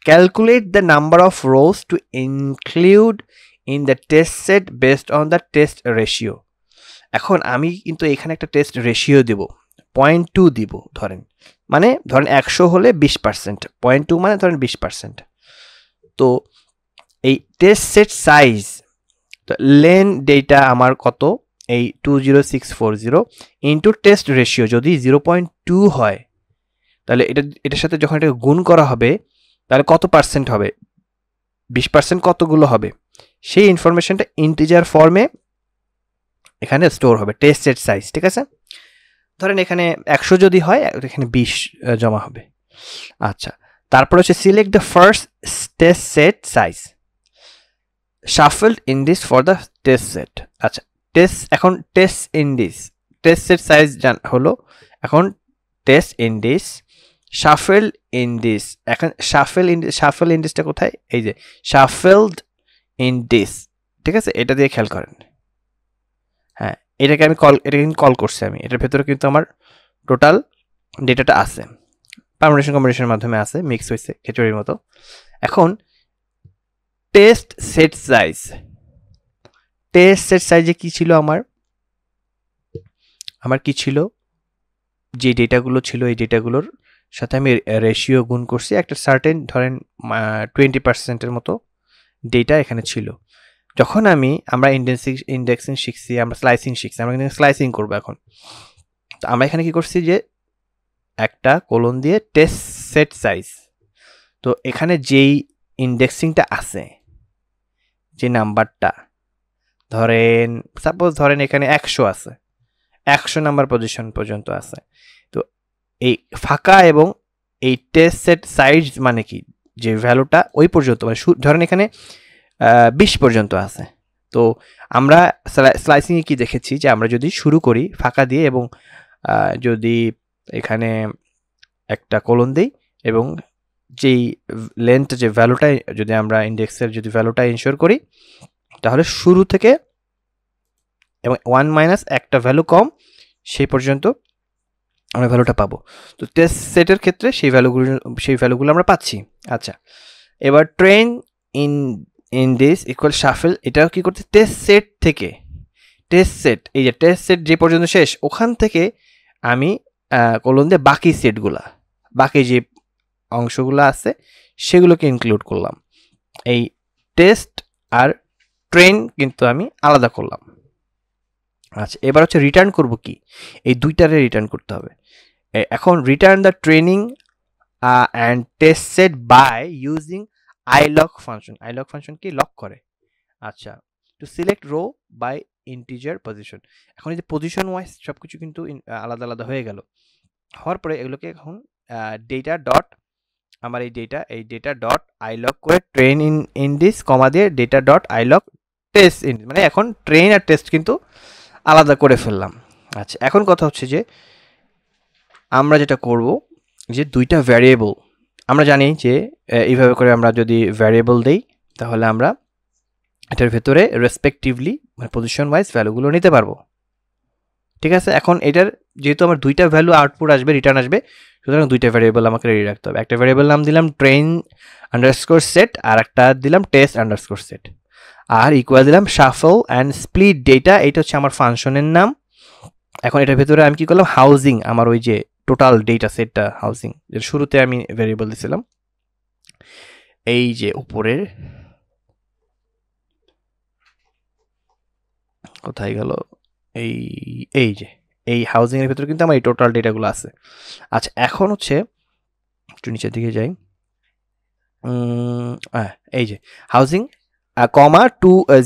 calculate the number of rose two include in the test set based on the test ratio. এখন আমি কিন্তু এখানে একটা টেস্ট রেশিও দিব, 0.2 দিব ধরেন, মানে ধরেন 100 হলে 20%, 0.2 মানে ধরেন 20%। তো এই টেস্ট সেট সাইজ, তো লেন ডেটা আমার কত, এই 20640 ইন্টু টেস্ট রেশিও যদি 0.2 হয়, তাহলে এটার সাথে যখন এটাকে গুণ করা হবে তাহলে কত পার্সেন্ট হবে, 20% কতগুলো হবে, সেই ইনফরমেশনটা ইন্টিজার ফর্মে এখানে স্টোর হবে, টেস্ট সেট সাইজ। ঠিক আছে, ধরেন এখানে 100 যদি হয়, এখানে 20 জমা হবে। আচ্ছা, তারপর হচ্ছে select the first test set size, shuffled indices for the test set. আচ্ছা, এখন test indices, test set size হলো এখন টেস্ট ইন্ডিস, শাফল ইন্ডিস। এখন শাফল ইন্ডিসটা কোথায়, এই যে শাফলড ইন্ডিস। ঠিক আছে, এটা দিয়ে খেয়াল করেন। হ্যাঁ, এটাকে কিন্তু কল করছি আমি, এটার ভেতরে কিন্তু আমার টোটাল ডেটাটা আছে, পারমুটেশনের মাধ্যমে আছে, মিক্স হয়েছে খিচুড়ির মতো। এখন টেস্ট সেট সাইজে কি ছিল আমার কি ছিল, যে ডেটাগুলো ছিল এই ডেটাগুলোর সাথে আমি রেশিও গুণ করছি, একটা সার্টেন ধরেন 20%-এর মতো ডেটা এখানে ছিল। যখন আমরা ইন্ডেক্সিং শিখছি, আমরা স্লাইসিং শিখছি, আমরা কিন্তু স্লাইসিং করবো এখন। তো আমরা এখানে কি করছি, যে একটা কোলন দিয়ে টেস্ট সেট সাইজ, তো এখানে যেই ইন্ডেক্সিংটা আছে, যে নাম্বারটা ধরেন এখানে 100 আছে, 100 নাম্বার পজিশন পর্যন্ত আছে। তো এই ফাঁকা এবং এই টেস্ট সেট সাইজ মানে কি, যে ভ্যালুটা ওই পর্যন্ত, মানে ধরেন এখানে 20 পর্যন্ত আছে। তো আমরা স্লাইসিংয়ে কি দেখেছি, যে আমরা যদি শুরু করি ফাঁকা দিয়ে এবং যদি এখানে একটা কোলন দিই এবং যেই লেন্থ, যে ভ্যালুটা যদি আমরা ইন্ডেক্সের যদি ভ্যালুটা ইনশিওর করি, তাহলে শুরু থেকে এবং 1 মাইনাস একটা ভ্যালু কম সেই পর্যন্ত আমরা ভ্যালুটা পাবো। তো টেস্ট সেটের ক্ষেত্রে সেই ভ্যালুগুলো আমরা পাচ্ছি। আচ্ছা, এবার ট্রেন ইন্ডিস ইকুয়াল শাফল, এটাও কি করতে, টেস্ট সেট থেকে, এই যে টেস্ট সেট যে পর্যন্ত শেষ, ওখান থেকে আমি কোলন দিয়ে বাকি যে অংশগুলো আছে সেগুলোকে ইনক্লুড করলাম। এই টেস্ট আর ট্রেন কিন্তু আমি আলাদা করলাম। আচ্ছা, এবার হচ্ছে রিটার্ন করব কি, এই দুইটারে রিটার্ন করতে হবে। এখন return the training and test set by using iloc function. Iloc function কি লক করে। আচ্ছা, to select row by integer position. এখন এই যে পজিশন ওয়াইজ সব কিছু কিন্তু আলাদা আলাদা হয়ে গেল, হওয়ার পরে এগুলোকে এখন ডেটা ডট, আমার এই ডেটা ডট আইলক করে ট্রেন ইন দিস কমা দিয়ে ডেটা ডট আইলক টেস্ট ইন, মানে এখন ট্রেন আর টেস্ট কিন্তু আলাদা করে ফেললাম। আচ্ছা, এখন কথা হচ্ছে যে আমরা যেটা করব যে দুইটা ভ্যারিয়েবল, আমরা জানি যে এইভাবে করে আমরা যদি ভ্যারিয়েবল দেই তাহলে আমরা এটার ভেতরে রেসপেক্টিভলি মানে পজিশন ওয়াইজ ভ্যালুগুলো নিতে পারবো। ঠিক আছে, এখন এটার যেহেতু আমার দুইটা ভ্যালু আউটপুট আসবে, রিটার্ন আসবে, সুতরাং দুইটা ভ্যারিয়েবল আমাকে রেডি রাখতে হবে। একটা ভ্যারিয়েবল নাম দিলাম ট্রেন আন্ডারস্কোর সেট, আর একটা দিলাম টেস্ট আন্ডারস্কোর সেট, আর ইকুয়াল দিলাম শাফল অ্যান্ড স্প্লিট ডেটা, এইটা হচ্ছে আমার ফাংশনের নাম। এখন এটার ভেতরে আমি কি করলাম, হাউজিং, আমার ওই যে টোটাল ডেটা সেটটা হাউজিং, যেটা শুরুতে আমি ভ্যারিয়েবল দিয়েছিলাম, এই যে উপরের, কোথায় গেল, এই এই যে এই হাউজিং এর ভেতরে কিন্তু আমার এই টোটাল ডেটাগুলো আছে। আচ্ছা, এখন হচ্ছে একটু নিচের দিকে যাই, এই যে হাউজিং কমা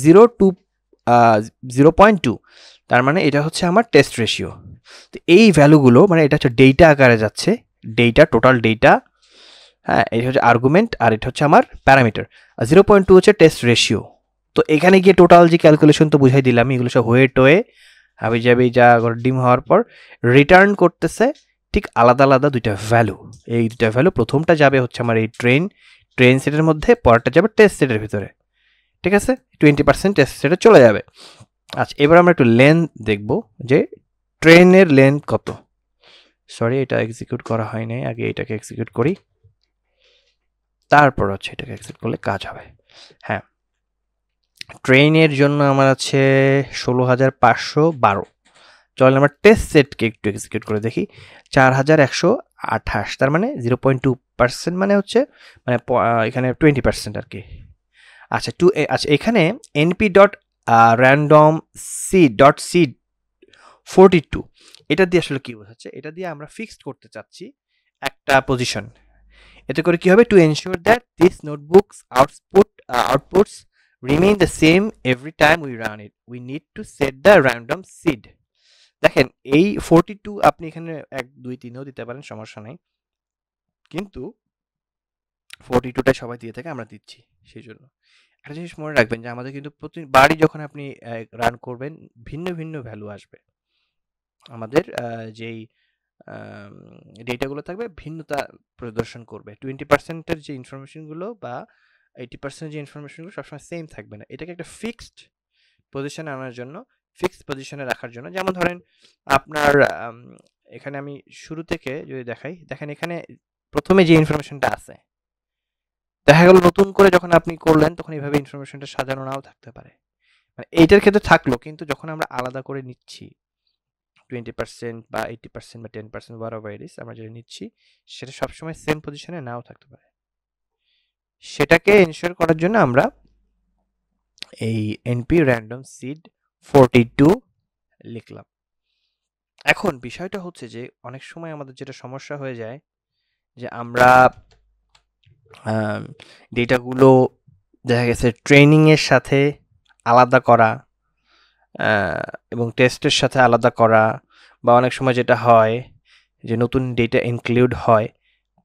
0.2, তার মানে এটা হচ্ছে আমার টেস্ট রেশিও। তো এই ভ্যালুগুলো মানে এটা হচ্ছে ডেটা আকারে যাচ্ছে, ডেটা টোটাল ডেটা, হ্যাঁ, এটা হচ্ছে আর্গুমেন্ট আর এটা হচ্ছে আমার প্যারামিটার, আর 0.2 হচ্ছে টেস্ট রেশিও। তো এখানে গিয়ে টোটাল যে ক্যালকুলেশন তো বুঝাই দিলাম, এগুলো সব হয়ে টোয়ে হাবি যাবি যা ডিম হওয়ার পর রিটার্ন করতেছে ঠিক আলাদা আলাদা দুইটা ভ্যালু। এই দুইটা ভ্যালু প্রথমটা যাবে হচ্ছে আমার এই ট্রেন সেটের মধ্যে, পরেরটা যাবে টেস্ট সেটের ভিতরে। ঠিক আছে, 20% টেস্ট সেটে চলে যাবে। আচ্ছা, এবার আমরা একটু লেন্থ দেখব যে ট্রেনের লেন্থ কত। সরি, এটা এক্সিকিউট করা হয় নাই, আগে এটাকে এক্সিকিউট করি, তারপর হচ্ছে এটাকে এক্সিকিউট করলে কাজ হবে। হ্যাঁ, ট্রেনের জন্য আমার আছে 16,512। চলেন আমরা টেস্ট সেটকে একটু এক্সিকিউট করে দেখি, 4,128, তার মানে 0.2%, মানে হচ্ছে মানে এখানে 20% আর কি। আচ্ছা, আচ্ছা, এখানে np ডট র্যান্ডম সিড 42, এটা দিয়ে আসলে কি বোঝাচ্ছে, এটা দিয়ে আমরা ফিক্সড করতে চাচ্ছি একটা পজিশন। এতে করে কি হবে, to ensure that this notebooks outputs remain the same every time we run it, we need to set the random seed. দেখেন, এই 42 আপনি এখানে 1 2 3ও দিতে পারেন, সমস্যা নাই, কিন্তু 42টাই সবাই দিয়ে থাকে, আমরা দিচ্ছি। সেই জন্য একটা জিনিস মনে রাখবেন যে আমাদের কিন্তু প্রতিবারই যখন আপনি রান করবেন ভিন্ন ভিন্ন ভ্যালু আসবে, আমাদের যেই ডেটাগুলো থাকবে ভিন্নতা প্রদর্শন করবে। 20%-এর যে ইনফরমেশনগুলো বা 80% যে ইনফরমেশনগুলো সবসময় সেম থাকবে না। এটাকে একটা ফিক্সড পজিশনে আনার জন্য, ফিক্সড পজিশনে রাখার জন্য, যেমন ধরেন আপনার এখানে আমি শুরু থেকে যদি দেখাই, দেখেন এখানে প্রথমে যে ইনফরমেশনটা আছে, দেখা গেল নতুন করে যখন আপনি করলেন তখন এইভাবে ইনফরমেশনটা সাজানো নাও থাকতে পারে, মানে এইটার ক্ষেত্রে থাকলো, কিন্তু যখন আমরা আলাদা করে নিচ্ছি 20% বা 80% বা 10% whatever it is, আমরা যেটা নিচ্ছি সেটা সবসময় সেম পজিশনে নাও থাকতে পারে। সেটাকে এনশিওর করার জন্য আমরা এই np random seed 42 লিখলাম। এখন বিষয়টা হচ্ছে যে অনেক সময় আমাদের যেটা সমস্যা হয়ে যায় যে আমরা ডেটাগুলো দেখা গেছে ট্রেনিংয়ের সাথে আলাদা করা এবং টেস্টের সাথে আলাদা করা, বা অনেক সময় যেটা হয় যে নতুন ডেটা ইনক্লুড হয়,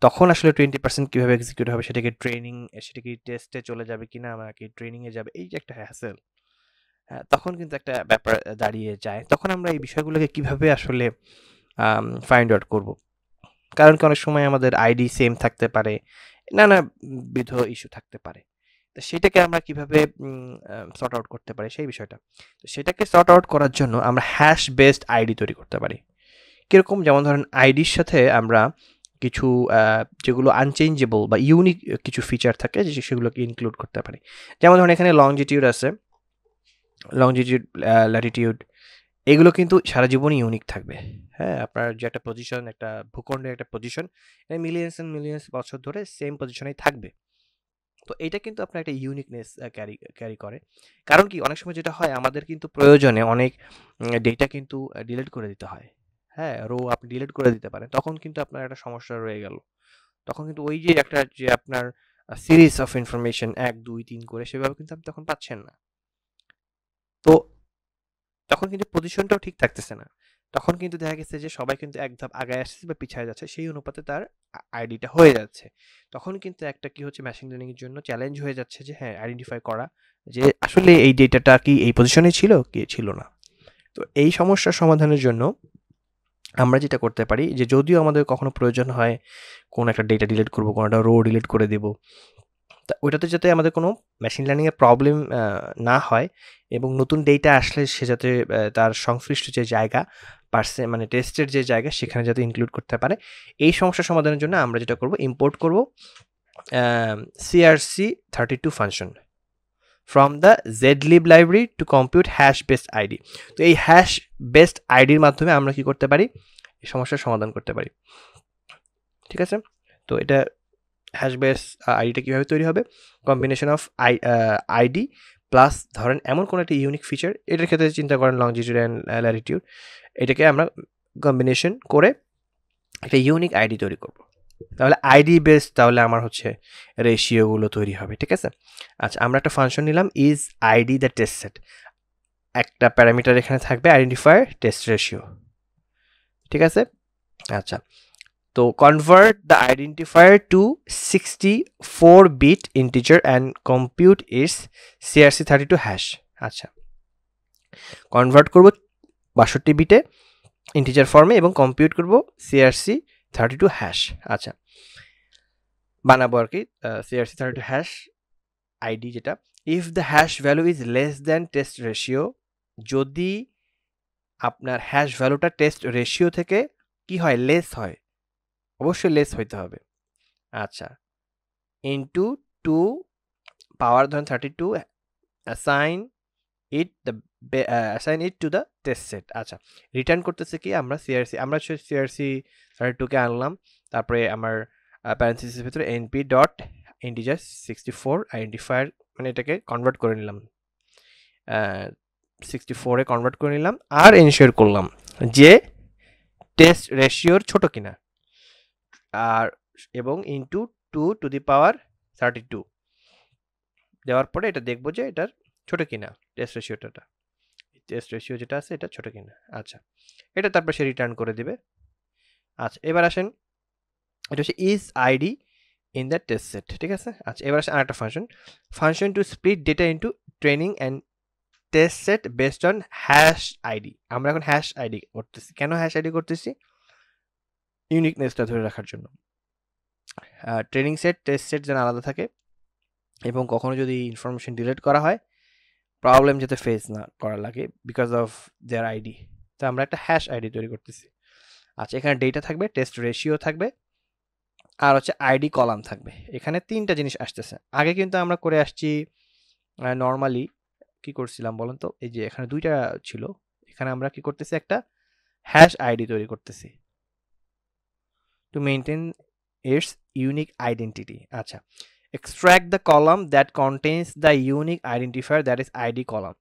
তখন আসলে 20% কীভাবে এক্সিকিউট হবে, সেটা কি টেস্টে চলে যাবে কিনা, নাকি ট্রেনিংয়ে যাবে, এই যে একটা হ্যাসেল, হ্যাঁ, তখন কিন্তু একটা ব্যাপার দাঁড়িয়ে যায়। তখন আমরা এই বিষয়গুলোকে কিভাবে আসলে ফাইন্ড আউট করব, কারণ কি অনেক সময় আমাদের আইডি সেম থাকতে পারে, নানাবিধ ইস্যু থাকতে পারে। তো সেটাকে আমরা কিভাবে সর্ট আউট করতে পারি সেই বিষয়টা, তো সেটাকে সর্ট আউট করার জন্য আমরা হ্যাশ বেসড আইডি তৈরি করতে পারি। কীরকম, যেমন ধরেন আইডির সাথে আমরা কিছু যেগুলো আনচেঞ্জেবল বা ইউনিক কিছু ফিচার থাকে যে সেগুলোকে ইনক্লুড করতে পারি। যেমন ধরেন এখানে লংজিটিউড আছে, লংজিটিউড, ল্যাটিটিউড, এগুলো কিন্তু সারা জীবনই ইউনিক থাকবে। হ্যাঁ, আপনার যে একটা পজিশন, একটা ভূখণ্ডের একটা পজিশন, মিলিয়ন্স অ্যান্ড মিলিয়ন্স বছর ধরে সেম পজিশনেই থাকবে। তো এটা কিন্তু আপনার একটা ইউনিকনেস ক্যারি করে। কারণ কি অনেক সময় যেটা হয় আমাদের কিন্তু প্রয়োজনে অনেক ডেটা কিন্তু ডিলিট করে দিতে হয়। হ্যাঁ, রো আপনি ডিলিট করে দিতে পারেন। তখন কিন্তু আপনার একটা সমস্যা রয়ে গেল। তখন কিন্তু ওই যে একটা যে আপনার সিরিজ অফ ইনফরমেশন ১, ২, ৩ করে সেভাবে কিন্তু আপনি তখন পাচ্ছেন না। তো তখন কিন্তু পজিশনটাও ঠিক থাকতেছে না। তখন কিন্তু দেখা গেছে যে সবাই কিন্তু এক ধাপ আগায় আসছে বা পিছায় যাচ্ছে। সেই অনুপাতে তার আইডিটা হয়ে যাচ্ছে। তখন কিন্তু একটা কি হচ্ছে মেশিন লার্নিং এর জন্য চ্যালেঞ্জ হয়ে যাচ্ছে যে হ্যাঁ, আইডেন্টিফাই করা যে আসলে এই ডেটাটা কি এই পজিশনে ছিল কি ছিল না। তো এই সমস্যার সমাধানের জন্য আমরা যেটা করতে পারি যে যদিও আমাদের কখনো প্রয়োজন হয় কোনো একটা ডেটা ডিলিট করব, কোনো একটা রো ডিলিট করে দেব। তা ওইটাতে যাতে আমাদের কোনো মেশিন লার্নিং এর প্রবলেম না হয় এবং নতুন ডেটা আসলে সে যাতে তার সংশ্লিষ্ট যে জায়গা মানে টেস্টের যে জায়গা সেখানে যাতে ইনক্লুড করতে পারে। এই সমস্যা সমাধানের জন্য আমরা যেটা করব ইম্পোর্ট করব CRC32 function from the zlib library two compute hash based ID. তো এই হ্যাশ বেসড আইডির মাধ্যমে আমরা কি করতে পারি এই সমস্যার সমাধান করতে পারি। ঠিক আছে, তো এটা হ্যাশ বেস আইডিটা কীভাবে তৈরি হবে, কম্বিনেশন অফ আইডি প্লাস ধরেন এমন কোনো একটা ইউনিক ফিচার, এটার ক্ষেত্রে চিন্তা করেন লংজিটিউড অ্যান্ড ল্যাটিটিউড, এটাকে আমরা কম্বিনেশন করে একটা ইউনিক আইডি তৈরি করব। তাহলে আইডি বেস তাহলে আমার হচ্ছে রেশিওগুলো তৈরি হবে। ঠিক আছে, আচ্ছা আমরা একটা ফাংশন নিলাম is ID the test set, একটা প্যারামিটার এখানে থাকবে আইডেন্টিফায়ার টেস্ট রেশিও। ঠিক আছে, আচ্ছা তো convert the identifier to 64-bit integer and compute its CRC32 hash. আচ্ছা কনভার্ট করব ৬২ বিটে ইন্টিজার ফর্মে এবং কম্পিউট করব CRC32 হ্যাশ। আচ্ছা বানাবো আর কি CRC32 হ্যাশ আইডি যেটা, if the hash value is less than test ratio, যদি আপনার হ্যাশ ভ্যালুটা টেস্ট রেশিও থেকে কি হয় লেস হয়, অবশ্যই লেস হইতে হবে। আচ্ছা ইন্টু 2 পাওয়ার ধরেন 32 assign it to the test set. আচ্ছা রিটার্ন করতেছে কি আমরা CRC32 কে আনলাম, তারপরে আমার প্যারেন্থেসিসের ভিতরে এনপি ডট ইন্টিজার 64 আইডেন্টিফায়ার মানে এটাকে কনভার্ট করে নিলাম 64-এ কনভার্ট করে নিলাম আর এনশিওর করলাম যে টেস্ট রেশিওর ছোট কিনা আর এবং ইন্টু 2 টু দি পাওয়ার 32 দেওয়ার পরে এটা দেখবো যে এটার ছোট কিনা টেস্ট রেশিও যেটা আছে এটা ছোট কিনা। আচ্ছা এটা তারপর সে রিটার্ন করে দিবে। আচ্ছা এবার আসেন এটা হচ্ছে is ID in the test set. ঠিক আছে, আচ্ছা এবার আসেন আরেকটা function to split data into training and test set based on hash ID. আমরা এখন হ্যাশ আইডি করতেছি, কেন হ্যাশ আইডি করতেছি, ইউনিকনেসটা ধরে রাখার জন্য। ট্রেনিং সেট টেস্ট সেট যেন আলাদা থাকে এবং কখনো যদি ইনফরমেশন ডিলিট করা হয় প্রবলেম যাতে ফেস না করা লাগে বিকজ অফ দেয়ার আইডি। তো আমরা একটা হ্যাশ আইডি তৈরি করতেছি। আচ্ছা এখানে ডেটা থাকবে, টেস্ট রেশিও থাকবে আর হচ্ছে আইডি কলাম থাকবে। এখানে 3টা জিনিস আসতেছে। আগে কিন্তু আমরা করে আসছি নর্মালি কি করছিলাম বলেন তো, এই যে এখানে 2টা ছিল, এখানে আমরা কি করতেছি একটা হ্যাশ আইডি তৈরি করতেছি to maintain it's unique identity. আচ্ছা extract the column that contains the unique identifier that is id column,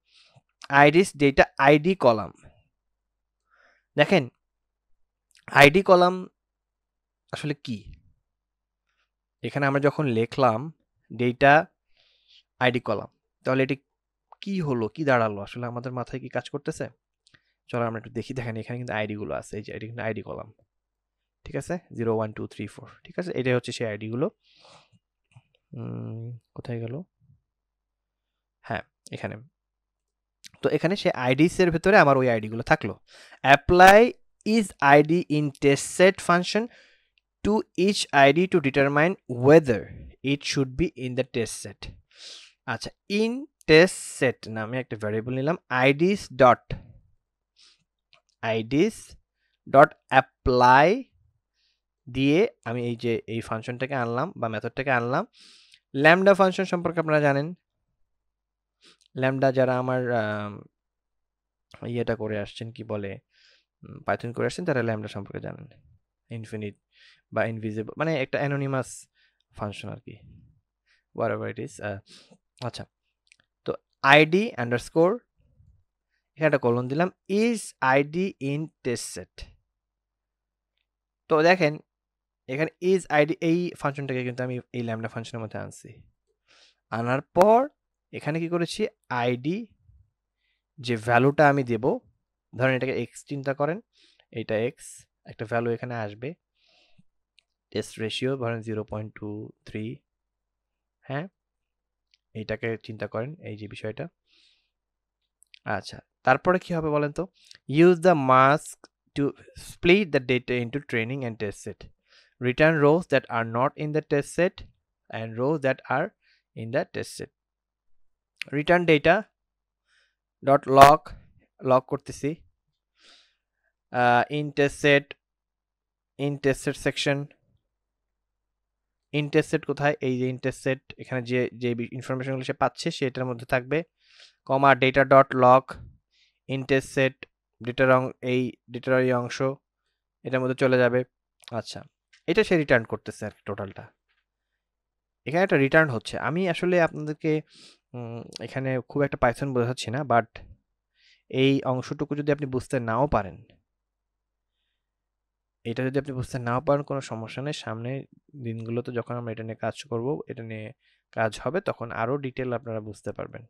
id's data id column। দেখেন আইডি কলাম আসলে কি, এখানে আমরা যখন লিখলাম ডেটা আইডি কলাম তাহলে এটি কি হলো, কি দাঁড়ালো, আসলে আমাদের মাথায় কি কাজ করতেছে, চলো আমরা একটু দেখি। দেখেন এখানে কিন্তু আইডি গুলো আছে, এই যে এটা কিন্তু আইডি কলাম। ঠিক আছে 0 1 2 3 4, ঠিক আছে এটাই হচ্ছে সেই আইডি গুলো। কোথায় গেল, হ্যাঁ এখানে। তো এখানে সে আইডিস এর ভেতরে আমার ওই আইডি গুলো থাকলো। Apply is ID in test set function to each ID to determine whether it should be in the test set. আচ্ছা ইন টেস্ট সেট নামে একটা ভ্যারিয়েবল নিলাম আইডিস ডট অ্যাপ্লাই দিয়ে আমি এই যে এই ফাংশনটাকে আনলাম বা মেথডটাকে আনলাম। ল্যামডা ফাংশন সম্পর্কে আপনারা জানেন, ল্যামডা যারা আমার ইয়েটা করে আসছেন কি বলে পাইথন করে আসছেন তারা ল্যামডা সম্পর্কে জানেন, ইনফিনিট বা ইনভিজিবল মানে একটা অ্যানোনিমাস ফাংশন আর কি, whatever it is আচ্ছা তো আইডি আন্ডারস্কোর এখানে একটা কলন দিলাম is ID in test set তো দেখেন এখানে ইজ আইডি এই ফাংশনটাকে কিন্তু আমি এই ল্যামডা ফাংশনের মধ্যে আনছি আনার পর এখানে কি করেছি আইডি যে ভ্যালুটা আমি দেব ধরেন এটাকে এক্স চিন্তা করেন এটা এক্স একটা ভ্যালু এখানে আসবে টেস্ট রেশিও ধরেন 0.23 হ্যাঁ এইটাকে চিন্তা করেন এই যে বিষয়টা আচ্ছা তারপরে কি হবে বলেন তো use the mask to split the data into training and test set return rows that are not in the test set and rows that are in the test set return data dot loc করতেছি in test set section in test set কোথায় এই যে in test set এখানে যে যে ইনফরমেশনগুলো সে পাচ্ছে সেটার মধ্যে থাকবে comma data dot loc in test set ডেটার এই ডেটার এই অংশ এটার মধ্যে চলে যাবে আচ্ছা এটা সে রিটার্ন করতেছে আর টোটালটা এখানে একটা রিটার্ন হচ্ছে আমি আসলে আপনাদেরকে এখানে খুব একটা পাইথন বোঝাচ্ছি না বাট এই অংশটুকু যদি আপনি বুঝতে নাও পারেন এটা যদি আপনি বুঝতে নাও পারেন কোনো সমস্যা নেই সামনে দিনগুলোতে যখন আমরা এটা নিয়ে কাজ করব এটা নিয়ে কাজ হবে তখন আরো ডিটেল আপনারা বুঝতে পারবেন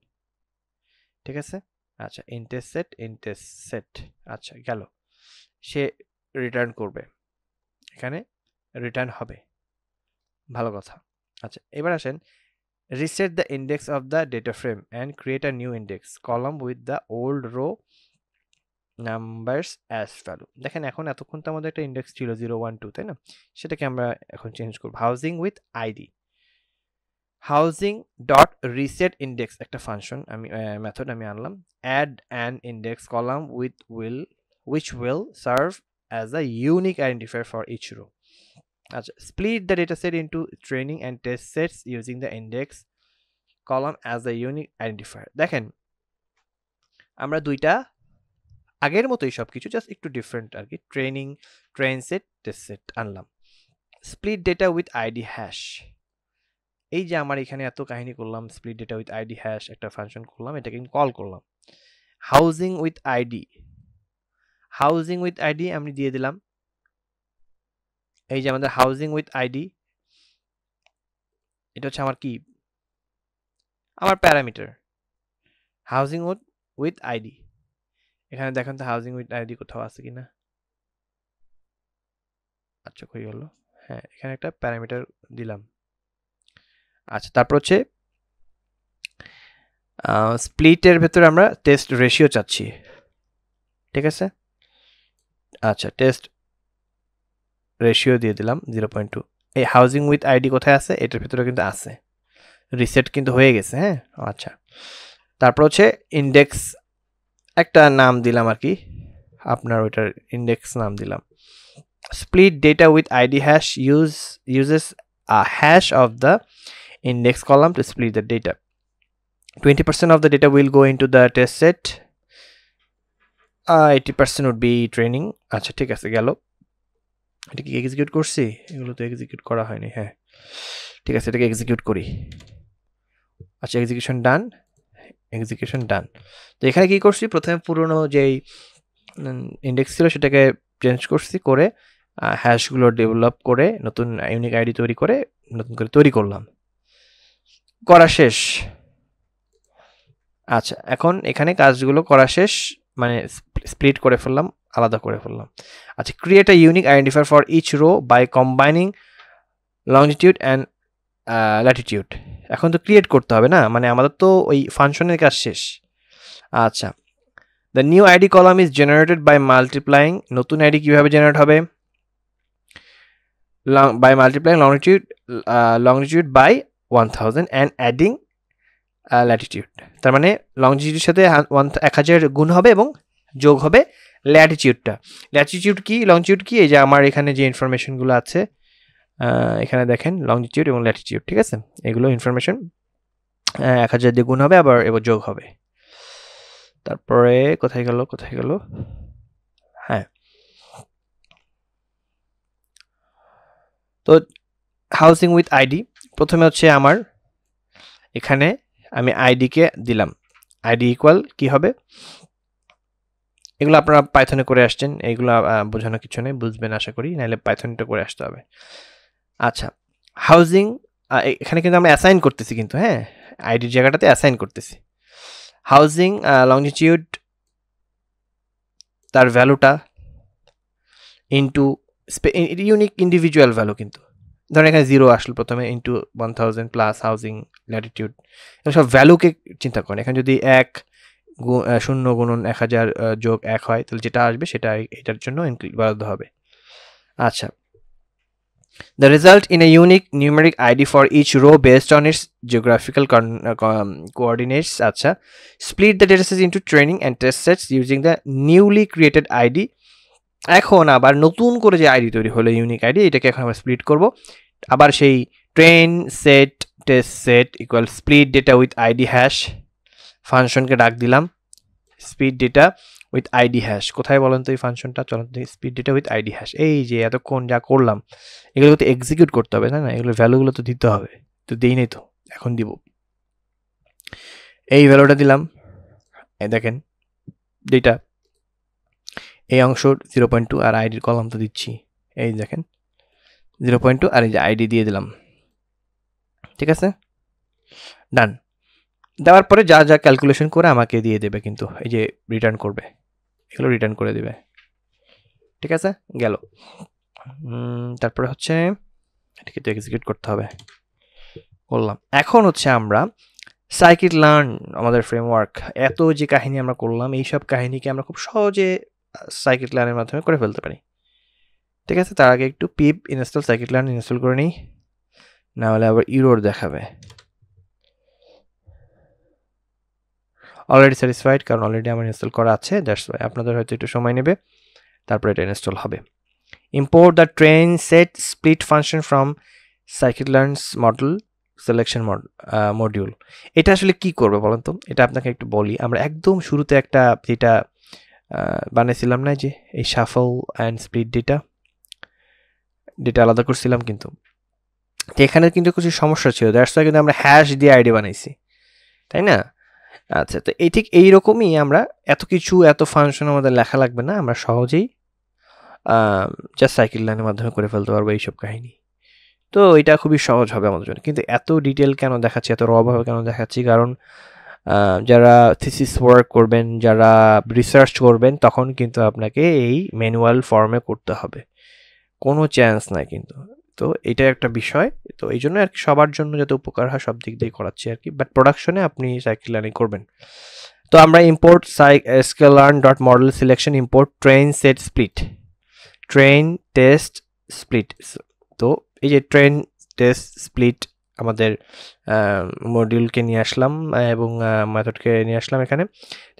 ঠিক আছে আচ্ছা ইন টেস্ট সেট আচ্ছা গেল সে রিটার্ন করবে এখানে রিটার্ন হবে ভালো কথা আচ্ছা এবার আসেন reset the index of the data frame and create a new index column with the old row numbers as value দেখেন এখন এতক্ষণ তো আমাদের একটা ইন্ডেক্স ছিল 012 তাই না সেটাকে আমরা এখন চেঞ্জ করব housing with ID housing dot reset index একটা ফাংশন আমি মেথড আমি আনলাম add an index column which will serve as a unique identifier for each row আচ্ছা split the dataset into training and test sets using the index column as a unique identifier দেখেন আমরা দুইটা আগের মতোই সবকিছু just একটু different আর কি train set test set আনলাম split data with ID hash এই যে আমার এখানে এত কাহিনী করলাম split data with ID hash একটা ফাংশন করলাম এটাকে কল করলাম হাউজিং উইথ আইডি আমি দিয়ে দিলাম এই যে আমাদের হাউজিং উইথ আইডি এটা হচ্ছে আমার কি আমার প্যারামিটার হাউজিং উইথ আইডি এখানে দেখেন তো হাউজিং উইথ আইডি কোথাও আছে কিনা আচ্ছা কই গেল হ্যাঁ এখানে একটা প্যারামিটার দিলাম আচ্ছা তারপর হচ্ছে স্প্লিটের ভেতরে আমরা টেস্ট রেশিও চাচ্ছি ঠিক আছে আচ্ছা টেস্ট রেশিও দিয়ে দিলাম 0.2 এই হাউজিং উইথ আইডি কোথায় আছে এটার ভিতরে কিন্তু আছে রিসেট কিন্তু হয়ে গেছে হ্যাঁ আচ্ছা তারপর হচ্ছে ইন্ডেক্স একটা নাম দিলাম আর কি আপনার ওইটার ইন্ডেক্স নাম দিলাম split data with id hash uses a hash of the index column to split the data 20% of the data will go into the test set 80% would be training আচ্ছা ঠিক আছে গেল এটা কি এক্সিকিউট করছি এগুলো তো এক্সিকিউট করা হয়নি হ্যাঁ ঠিক আছে এটাকে এক্সিকিউট করি আচ্ছা এক্সিকিউশন ডান তো এখানে কি করছি প্রথমে পুরনো যেই ইন্ডেক্স ছিল সেটাকে চেঞ্জ করছি করে হ্যাশগুলো ডেভেলপ করে নতুন ইউনিক আইডি তৈরি করে নতুন করে তৈরি করলাম করা শেষ আচ্ছা এখন এখানে কাজগুলো করা শেষ মানে স্প্লিট করে ফেললাম আলাদা করে ফেললাম আচ্ছা create a unique identifier for each row by combining longitude and latitude এখন তো ক্রিয়েট করতে হবে না মানে আমাদের তো ওই ফাংশনের কাজ শেষ আচ্ছা the new ID column is generated by multiplying নতুন আইডি কিভাবে জেনারেট হবে by multiplying longitude by 1000 and adding latitude তার মানে লংজিটিউডের সাথে 1000 গুণ হবে এবং যোগ হবে ল্যাটিটিউড কি লংজিটিউড কি এই যে আমার এখানে যে ইনফরমেশনগুলো আছে এখানে দেখেন লংজিটিউড এবং ল্যাটিটিউড ঠিক আছে এগুলো ইনফরমেশন 1000 দিয়ে গুণ হবে আবার এবার যোগ হবে তারপরে কোথায় গেল হ্যাঁ তো হাউজিং উইথ আইডি প্রথমে হচ্ছে আমার এখানে আমি আইডিকে দিলাম, আইডি ইকুয়াল কি হবে, এগুলো আপনারা পাইথনে করে আসছেন, এগুলো বোঝানো কিছু নেই, বুঝবেন আশা করি, নাহলে পাইথনটা করে আসতে হবে। আচ্ছা, হাউজিং, এখানে কিন্তু আমরা অ্যাসাইন করতেছি কিন্তু, হ্যাঁ, আইডির জায়গাটাতে অ্যাসাইন করতেছি। হাউজিং লংজিটিউড, তার ভ্যালুটা ইন্টু ইউনিক ইন্ডিভিজুয়াল ভ্যালু, কিন্তু ধরেন এখানে 0 আসলো প্রথমে, ইন্টু 1000 প্লাস হাউজিং ল্যাটিটিউড, এগুলো সব ভ্যালুকে চিন্তা করেন। এখানে যদি 0 গুণন 1000 যোগ 1 হয়, তাহলে যেটা আসবে সেটা এটার জন্য বরাদ্দ হবে। আচ্ছা, the result in a unique numeric ID for each row based on its geographical coordinates. আচ্ছা, split the dataset into training and test sets using the newly created ID. এখন আবার নতুন করে যে আইডি তৈরি হলো ইউনিক আইডি, এটাকে এখন আমরা স্প্লিট করব। আবার সেই train set test set equal split data with ID hash, ফাংশনকে ডাক দিলাম split data with ID hash. কোথায় বলেন তো এই ফাংশনটা? চলুন, split data with ID hash. এই যে এতক্ষণ যা করলাম এগুলো তো এক্সিকিউট করতে হবে, তাই না? এগুলোর ভ্যালুগুলো তো দিতে হবে, তো দেই নাই তো, এখন দিব। এই ভ্যালুটা দিলাম, এই দেখেন ডেটা, এই অংশ 0.2 আর আইডির কলাম তো দিচ্ছি, এই দেখেন 0.2 আর এই যে আইডি দিয়ে দিলাম, ঠিক আছে, ডান। দেওয়ার পরে যা যা ক্যালকুলেশন করে আমাকে দিয়ে দেবে, কিন্তু এই যে রিটার্ন করবে, এগুলো রিটার্ন করে দেবে, ঠিক আছে, গেল। তারপরে হচ্ছে এটাকে তো এক্সিকিউট করতে হবে, করলাম। এখন হচ্ছে আমরা সাইকিট লার্ন, আমাদের ফ্রেমওয়ার্ক, এত যে কাহিনী আমরা করলাম, এইসব কাহিনীকে আমরা খুব সহজে সাইকিট লার্নের মাধ্যমে করে ফেলতে পারি, ঠিক আছে। তার আগে একটু পিপ ইনস্টল সাইকিট লার্ন ইনস্টল করে নিই, না হলে আবার ইরোর দেখাবে। অলরেডি স্যাটিসফাইড, কারণ অলরেডি আমার ইনস্টল করা আছে, দ্যাটস ওয়াই। আপনাদের হয়তো একটু সময় নেবে, তারপরে এটা ইনস্টল হবে। Import the train set split function from scikit learns model selection module. এটা আসলে কি করবে বলেন তো? এটা আপনাকে একটু বলি। আমরা একদম শুরুতে একটা যেটা বানাইছিলাম না, যে এই শাফল অ্যান্ড স্প্লিট ডেটা আলাদা করছিলাম, কিন্তু তো এখানে কিন্তু কিছু সমস্যা ছিল, দ্যাটস ওয়াই কিন্তু আমরা হ্যাশ দিয়ে আইডি বানাইছি, তাই না? আচ্ছা, তো এই ঠিক এইরকমই আমরা এত ফাংশন আমাদের লেখা লাগবে না, আমরা সহজেই জাস্ট সাইকিট লার্নের মাধ্যমে করে ফেলতে পারবো এইসব কাহিনী। তো এটা খুবই সহজ হবে আমাদের জন্য। কিন্তু এত ডিটেল কেন দেখাচ্ছি, এত রভাবে কেন দেখাচ্ছি? কারণ যারা থিসিস ওয়ার্ক করবেন, যারা রিসার্চ করবেন, তখন কিন্তু আপনাকে এই ম্যানুয়াল ফর্মে করতে হবে, কোনো চান্স নাই কিন্তু। তো এটা একটা বিষয়, তো এই জন্য আর কি সবার জন্য যাতে উপকার হয় সব দিক দিয়ে করাচ্ছি আর কি, বাট প্রোডাকশনে আপনি সাইকিট লার্নিং করবেন। তো আমরা import sklearn dot model selection import train set split, train test split. তো এই যে ট্রেন টেস্ট স্প্লিট আমাদের মডিউলকে নিয়ে আসলাম এবং মেথডকে নিয়ে আসলাম এখানে।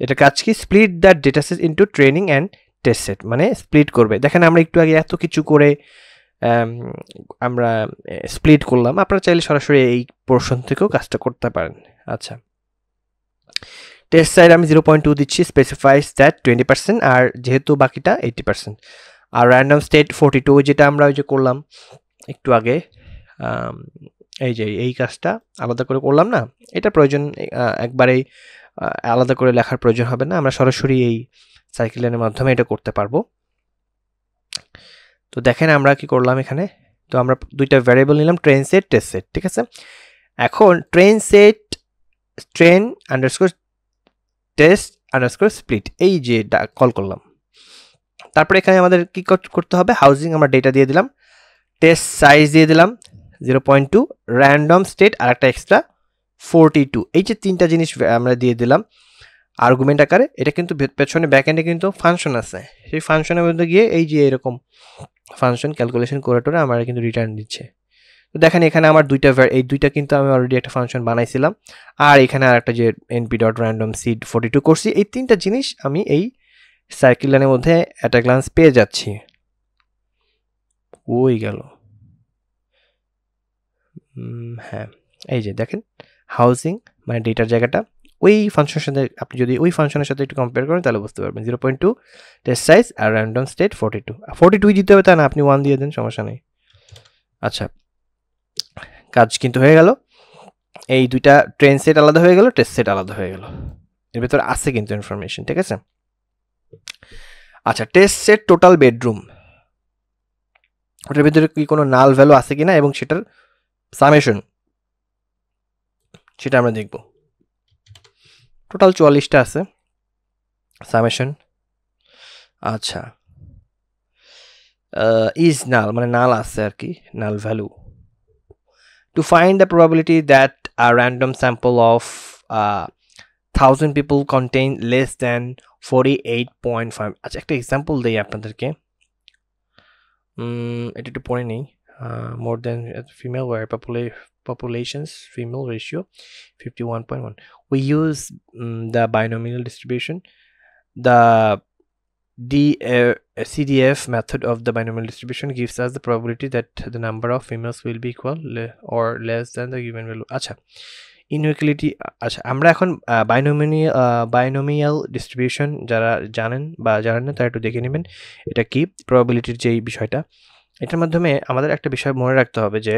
এটা কাজ কি? Split the data set into training and test set, মানে স্প্লিট করবে। দেখেন আমরা একটু আগে এত কিছু করে আমরা স্প্লিট করলাম, আপনারা চাইলে সরাসরি এই পোর্শন থেকেও কাজটা করতে পারেন। আচ্ছা, টেস্ট সাইড আমি 0.2 দিচ্ছি, স্পেসিফাইজ দ্যাট 20%, আর যেহেতু বাকিটা 80%। আর র্যান্ডম স্টেট 42, যেটা আমরা ওই যে করলাম একটু আগে, এই যে এই কাজটা আলাদা করে করলাম না, এটা প্রয়োজন একবারেই আলাদা করে লেখার প্রয়োজন হবে না, আমরা সরাসরি এই সাইকিট লার্নের মাধ্যমে এটা করতে পারবো। তো দেখেন আমরা কি করলাম এখানে, তো আমরা দুইটা ভ্যারিয়েবল নিলাম, ট্রেন সেট টেস্ট সেট, ঠিক আছে। এখন train set train underscore test underscore split, এই যে কল করলাম। তারপরে এখানে আমাদের কি করতে হবে? হাউজিং আমরা ডেটা দিয়ে দিলাম, টেস্ট সাইজ দিয়ে দিলাম 0.2, র্যান্ডম স্টেট আর একটা এক্সট্রা 42, এই যে তিনটা জিনিস আমরা দিয়ে দিলাম আর্গুমেন্ট আকারে। এটা কিন্তু পেছনে ব্যাকএন্ডে কিন্তু ফাংশন আছে, সেই ফাংশনের মধ্যে গিয়ে এই যে এরকম ফাংশন ক্যালকুলেশন করে টোরে আমার কিন্তু রিটার্ন দিচ্ছে। তো দেখেন এখানে আমার এই দুইটা কিন্তু আমি অলরেডি একটা ফাংশন বানাইছিলাম, আর এখানে আর একটা যে np.randomseed42 করছি। এই তিনটা জিনিস আমি এই সাইকিট লার্নের মধ্যে অ্যাট আ গ্লান্স পেয়ে যাচ্ছি। ওই গেল, হ্যাঁ, এই যে দেখেন হাউজিং মানে ডেটার জায়গাটা ওই ফাংশনের সাথে, আপনি যদি ওই ফাংশনের সাথে একটু কম্পেয়ার করেন তাহলে বুঝতে পারবেন। 0.2 টেস্ট সাইজ আর র্যান্ডম স্টেট 42 দিতে হবে, তা না আপনি 1 দিয়ে দেন, সমস্যা নেই। আচ্ছা, কাজ কিন্তু হয়ে গেল। এই দুইটা ট্রেন সেট আলাদা হয়ে গেল, টেস্ট সেট আলাদা হয়ে গেল, এর ভিতরে আছে কিন্তু ইনফরমেশন, ঠিক আছে। আচ্ছা, টেস্ট সেট টোটাল বেডরুম, ওটার ভিতরে কি কোনো নাল ভ্যালু আছে কিনা এবং সেটার সামেশন, সেটা আমরা দেখব। টোটাল 44টা আছে সামেশন। আচ্ছা, ইজ নাল মানে নাল আছে আর কি, null value. To find the probability that a random sample of 1000 people contain less than 48.5। আচ্ছা, একটা এক্সাম্পল দিই আপনাদেরকে, এটা একটু পড়ে নেই। More than female were populations female ratio 51.1. We use the binomial distribution. The CDF method of the binomial distribution gives us the probability that the number of females will be equal or less than the given value. আচ্ছা, inequality. আচ্ছা, আমরা এখন binomial distribution যারা জানেন বা জানেন না তারা একটু দেখে নেবেন এটা কি, প্রবাবিলিটির যেই বিষয়টা। এটার মাধ্যমে আমাদের একটা বিষয় মনে রাখতে হবে যে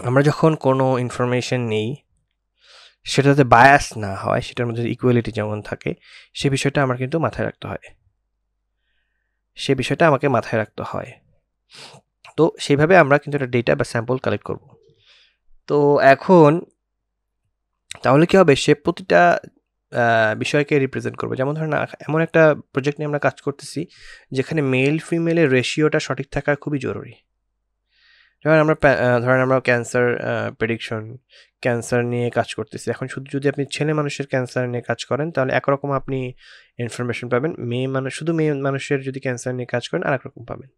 আমরা যখন কোনো ইনফরমেশন নেই সেটা যাতে বায়াস না হয়, সেটার মধ্যে ইকুয়ালিটি যেমন থাকে, সে বিষয়টা আমার কিন্তু মাথায় রাখতে হয়, সে বিষয়টা আমাকে মাথায় রাখতে হয়। তো সেইভাবে আমরা কিন্তু একটা ডেটা বা স্যাম্পল কালেক্ট করব। তো এখন তাহলে কি হবে, সে প্রতিটা বিষয়কে রিপ্রেজেন্ট করবে। যেমন ধরেন এমন একটা প্রজেক্ট নিয়ে আমরা কাজ করতেছি যেখানে মেল ফিমেলের রেশিওটা সঠিক থাকা খুবই জরুরি। ধরেন আমরা ক্যান্সার প্রেডিকশন, ক্যান্সার নিয়ে কাজ করতেছি। এখন শুধু যদি আপনি ছেলে মানুষের ক্যান্সার নিয়ে কাজ করেন তাহলে একরকম আপনি ইনফরমেশন পাবেন, শুধু মেয়ে মানুষের যদি ক্যান্সার নিয়ে কাজ করেন আর একরকম পাবেন,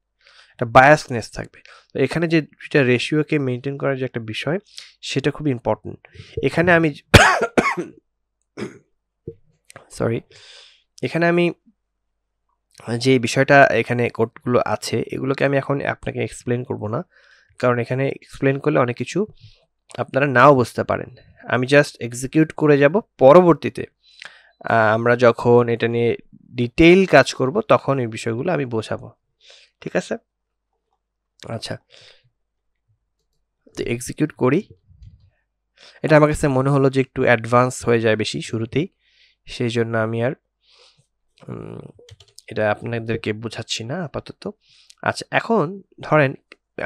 একটা বায়াসনেস থাকবে। তো এখানে যে দুইটা রেশিওকে মেনটেন করার যে একটা বিষয়, সেটা খুব ইম্পর্টেন্ট। এখানে আমি এখানে আমি যে বিষয়টা, এখানে কোডগুলো আছে এগুলোকে আমি এখন আপনাকে এক্সপ্লেন করব না, কারণ এখানে এক্সপ্লেন করলে অনেক কিছু আপনারা নাও বুঝতে পারেন। আমি জাস্ট এক্সিকিউট করে যাব, পরবর্তীতে আমরা যখন এটা নিয়ে ডিটেইল কাজ করব তখন এই বিষয়গুলো আমি বোঝাবো, ঠিক আছে। আচ্ছা, তো এক্সিকিউট করি। এটা আমার কাছে মনে হলো যে একটু অ্যাডভান্স হয়ে যায় বেশি শুরুতেই, সেই জন্য আমি আর এটা আপনাদেরকে বোঝাচ্ছি না আপাতত। আচ্ছা, এখন ধরেন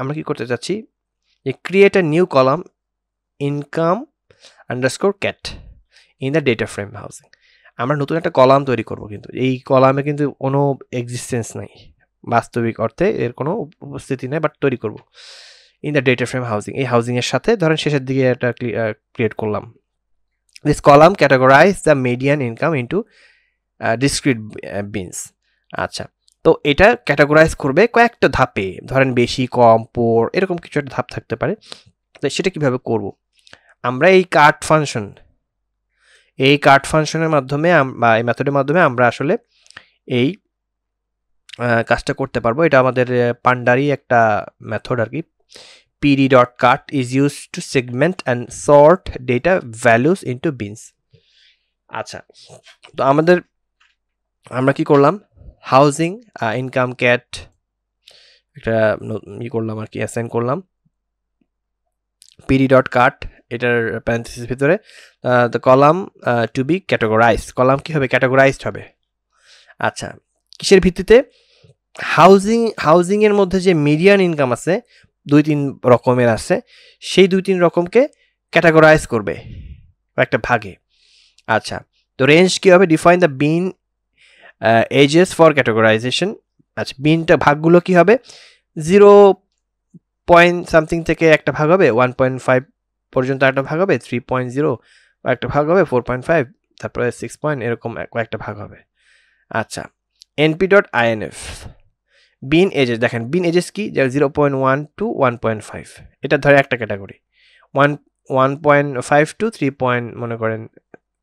আমরা কি করতে চাচ্ছি, যে create a new column income underscore cat in the data frame housing. আমরা নতুন একটা কলাম তৈরি করব, কিন্তু এই কলামে কিন্তু কোনো এক্সিস্টেন্স নাই, বাস্তবিক অর্থে এর কোনো উপস্থিতি নেই, বাট তৈরি করব in the data frame housing. এই হাউজিংয়ের সাথে ধরেন শেষের দিকে একটা ক্রিয়েট করলাম। This column categorise the median income into discrete beans. আচ্ছা, তো এটা ক্যাটাগরাইজ করবে কয়েকটা ধাপে, ধরেন বেশি, কম, পোর, এরকম কিছু একটা ধাপ থাকতে পারে। তো সেটা কিভাবে করব, আমরা এই কার্ট ফাংশনের মাধ্যমে বা এই মেথডের মাধ্যমে আমরা আসলে এই কাজটা করতে পারবো। এটা আমাদের পান্ডারই একটা মেথড আর কি। pd.cart is used to segment and sort data values into bins. আচ্ছা, তো আমরা কি করলাম, হাউজিং ইনকাম ক্যাট একটা করলাম আর কি, অ্যাসাইন করলাম pd.cart, এটার প্যারেনথেসিস ভিতরে the column to be categorised. Column কি হবে, ক্যাটাগরাইজড হবে। আচ্ছা, কিসের ভিত্তিতে, হাউজিংয়ের মধ্যে যে মিডিয়ান ইনকাম আছে 2-3 রকমের আছে, সেই 2-3 রকমকে ক্যাটাগরাইজ করবে একটা ভাগে। আচ্ছা, তো রেঞ্জ কি হবে, define the bin edges for categorisation. আচ্ছা, বিনটা ভাগগুলো কি হবে, 0.something থেকে একটা ভাগ হবে, 1.5 পর্যন্ত একটা ভাগ হবে, 3.0 একটা ভাগ হবে, 4.5, তারপরে 6 পয়েন্ট, এরকম কয়েকটা ভাগ হবে। আচ্ছা, np.inf বিন এজেস, দেখেন বিন এজেস কি, 0.1 to 1.5, এটা ধরে একটা ক্যাটাগরি, 1.5 to 3. মনে করেন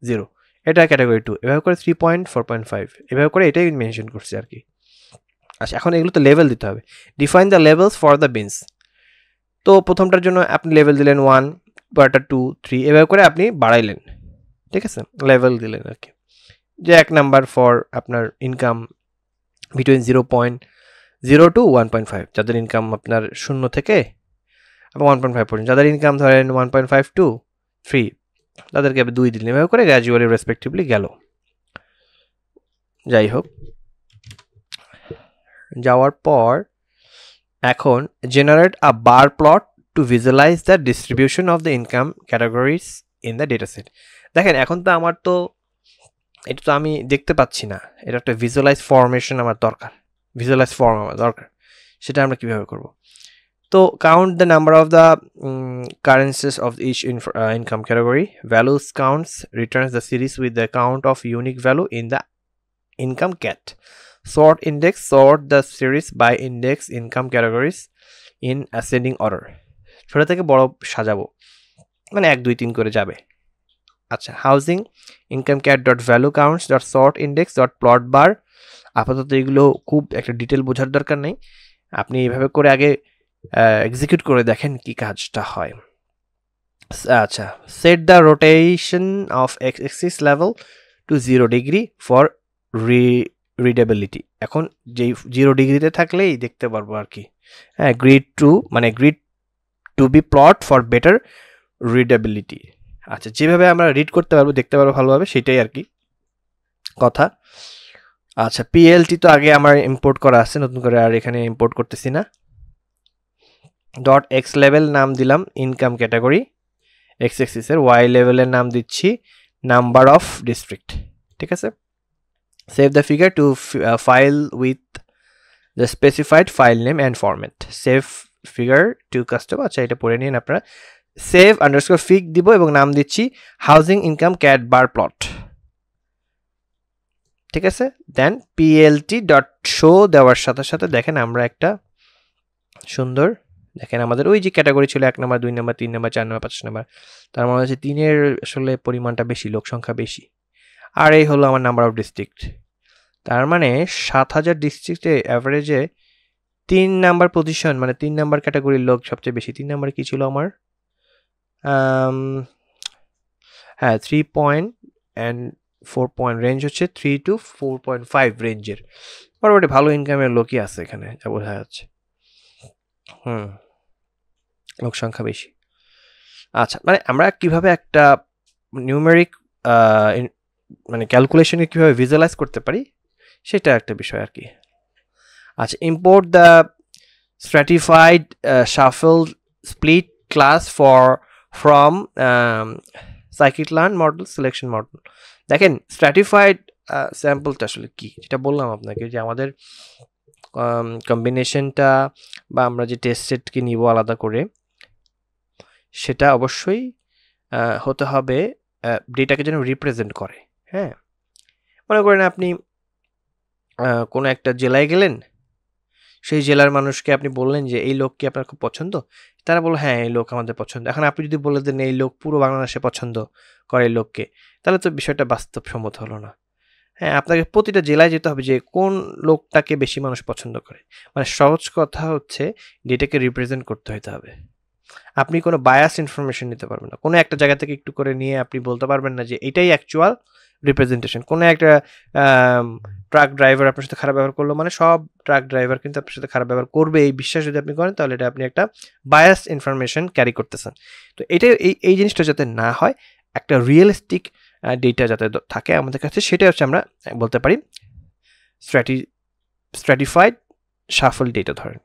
0, এটা ক্যাটাগরি 2, এভাবে করে 3.4.5, এভাবে করে এটাই মেনশন করছি আর কি। আচ্ছা, এখন এগুলো তো লেভেল দিতে হবে, define the levels for the beans. তো প্রথমটার জন্য আপনি লেভেল দিলেন 1, পরেরটা 2, 3, এভাবে করে আপনি বাড়াইলেন, ঠিক আছে, লেভেল দিলেন আর কি। যে 1 নাম্বার ফর আপনার ইনকাম বিটুইন 0.0 to 1.5, যাদের ইনকাম আপনার 0 থেকে 1.5 পর্যন্ত, যাদের ইনকাম ধরেন 1.5 to 3 তাদেরকে 2 দিলেন এভাবে করে গ্র্যাজুয়ালি রেসপেক্টিভলি গেল যাই হোক যাওয়ার পর এখন generate a bar plot to visualise the distribution of the income categories in the data set দেখেন এখন তো আমার তো এটা তো আমি দেখতে পাচ্ছি না এটা একটা ভিজুয়ালাইজ ফরমেশন আমার দরকার ভিজুয়ালাইজ ফর্ম আমার দরকার সেটা আমরা কিভাবে করব তো count the number of the currencies of each income category values counts returns the series with the count of unique value in the income cat sort index sort the series by index income categories in ascending order ছোট থেকে বড় সাজাবো মানে 1 2 3 করে যাবে আচ্ছা housing income cat dot value counts dot sort index dot plot bar আপাতত এগুলো খুব একটা ডিটেল বোঝার দরকার নেই আপনি এইভাবে করে আগে এক্সিকিউট করে দেখেন কি কাজটা হয় আচ্ছা set the rotation of X axis level to 0 degree for readability এখন যেই 0 ডিগ্রিতে থাকলেই দেখতে পারবো আর কি হ্যাঁ grid to be plot for better readability আচ্ছা যেভাবে আমরা রিড করতে পারবো দেখতে পারবো ভালোভাবে সেটাই আর কি কথা আচ্ছা পিএলটি তো আগে আমার ইম্পোর্ট করা আছে নতুন করে আর এখানে ইম্পোর্ট করতেছি না ডট এক্স লেভেল নাম দিলাম ইনকাম ক্যাটাগরি এক্স এক্সিসের ওয়াই লেভেলের নাম দিচ্ছি নাম্বার অফ ডিস্ট্রিক্ট ঠিক আছে save the figure to file with the specified file name and format save figure to custom আচ্ছা এটা পড়ে নিন আপনারা save underscore fig দিব এবং নাম দিচ্ছি housing income cat bar plot ঠিক আছে দেন plt.show দেওয়ার সাথে সাথে দেখেন আমরা একটা সুন্দর দেখেন আমাদের ওই যে ক্যাটাগরি ছিল 1 number 2 number 3 number 4 number 5 number তার মানে হচ্ছে 3 এর আসলে পরিমাণটা বেশি লোক সংখ্যা বেশি আর এই হলো আমার নাম্বার অফ ডিস্ট্রিক্ট তার মানে 7000 ডিস্ট্রিক্টে অ্যাভারেজে 3 নাম্বার পজিশন মানে 3 নাম্বার ক্যাটাগরির লোক সবচেয়ে বেশি 3 নাম্বার কি ছিল আমার হ্যাঁ 3 পয়েন্ট এন্ড 4 পয়েন্ট রেঞ্জ হচ্ছে 3 টু 4.5 রেঞ্জের মোটামুটি ভালো ইনকামের লোকই আছে এখানে যা বোঝা যাচ্ছে লোক সংখ্যা বেশি আচ্ছা মানে আমরা কিভাবে একটা নিউমেরিক মানে ক্যালকুলেশনে কিভাবে ভিজুয়ালাইজ করতে পারি সেটা একটা বিষয় আর কি আচ্ছা import the stratified shuffle split class from scikit-learn model selection model দেখেন স্ট্র্যাটিফাইড স্যাম্পলটা আসলে কি যেটা বললাম আপনাকে যে আমাদের কম্বিনেশনটা বা আমরা যে টেস্ট সেটকে নিব আলাদা করে সেটা অবশ্যই হতে হবে ডেটাকে যেন রিপ্রেজেন্ট করে হ্যাঁ মনে করেন আপনি কোনো একটা জেলায় গেলেন সেই জেলার মানুষকে আপনি বললেন যে এই লোক কি আপনার খুব পছন্দ তারা বলল হ্যাঁ এই লোক আমাদের পছন্দ এখন আপনি যদি বলে দেন এই লোক পুরো বাংলাদেশে পছন্দ করে এই লোককে তাহলে তো বিষয়টা বাস্তবসম্মত হলো না হ্যাঁ আপনাকে প্রতিটা জেলায় যেতে হবে যে কোন লোকটাকে বেশি মানুষ পছন্দ করে মানে সহজ কথা হচ্ছে ডেটাকে রিপ্রেজেন্ট করতে হইতে হবে আপনি কোনো বায়াস ইনফরমেশন নিতে পারবেন না কোনো একটা জায়গা থেকে একটু করে নিয়ে আপনি বলতে পারবেন না যে এটাই অ্যাকচুয়াল রিপ্রেজেন্টেশন কোনো একটা ট্রাক ড্রাইভার আপনার সাথে খারাপ ব্যবহার করলো মানে সব ট্রাক ড্রাইভার কিন্তু আপনার সাথে খারাপ ব্যবহার করবে এই বিশ্বাস যদি আপনি করেন তাহলে এটা আপনি একটা বায়াস ইনফরমেশন ক্যারি করতেছেন তো এটা এই জিনিসটা যাতে না হয় একটা রিয়েলিস্টিক ডেটা যাতে থাকে আমাদের কাছে সেটা হচ্ছে আমরা বলতে পারি স্ট্র্যাটিফাইড শাফল ডেটা ধরেন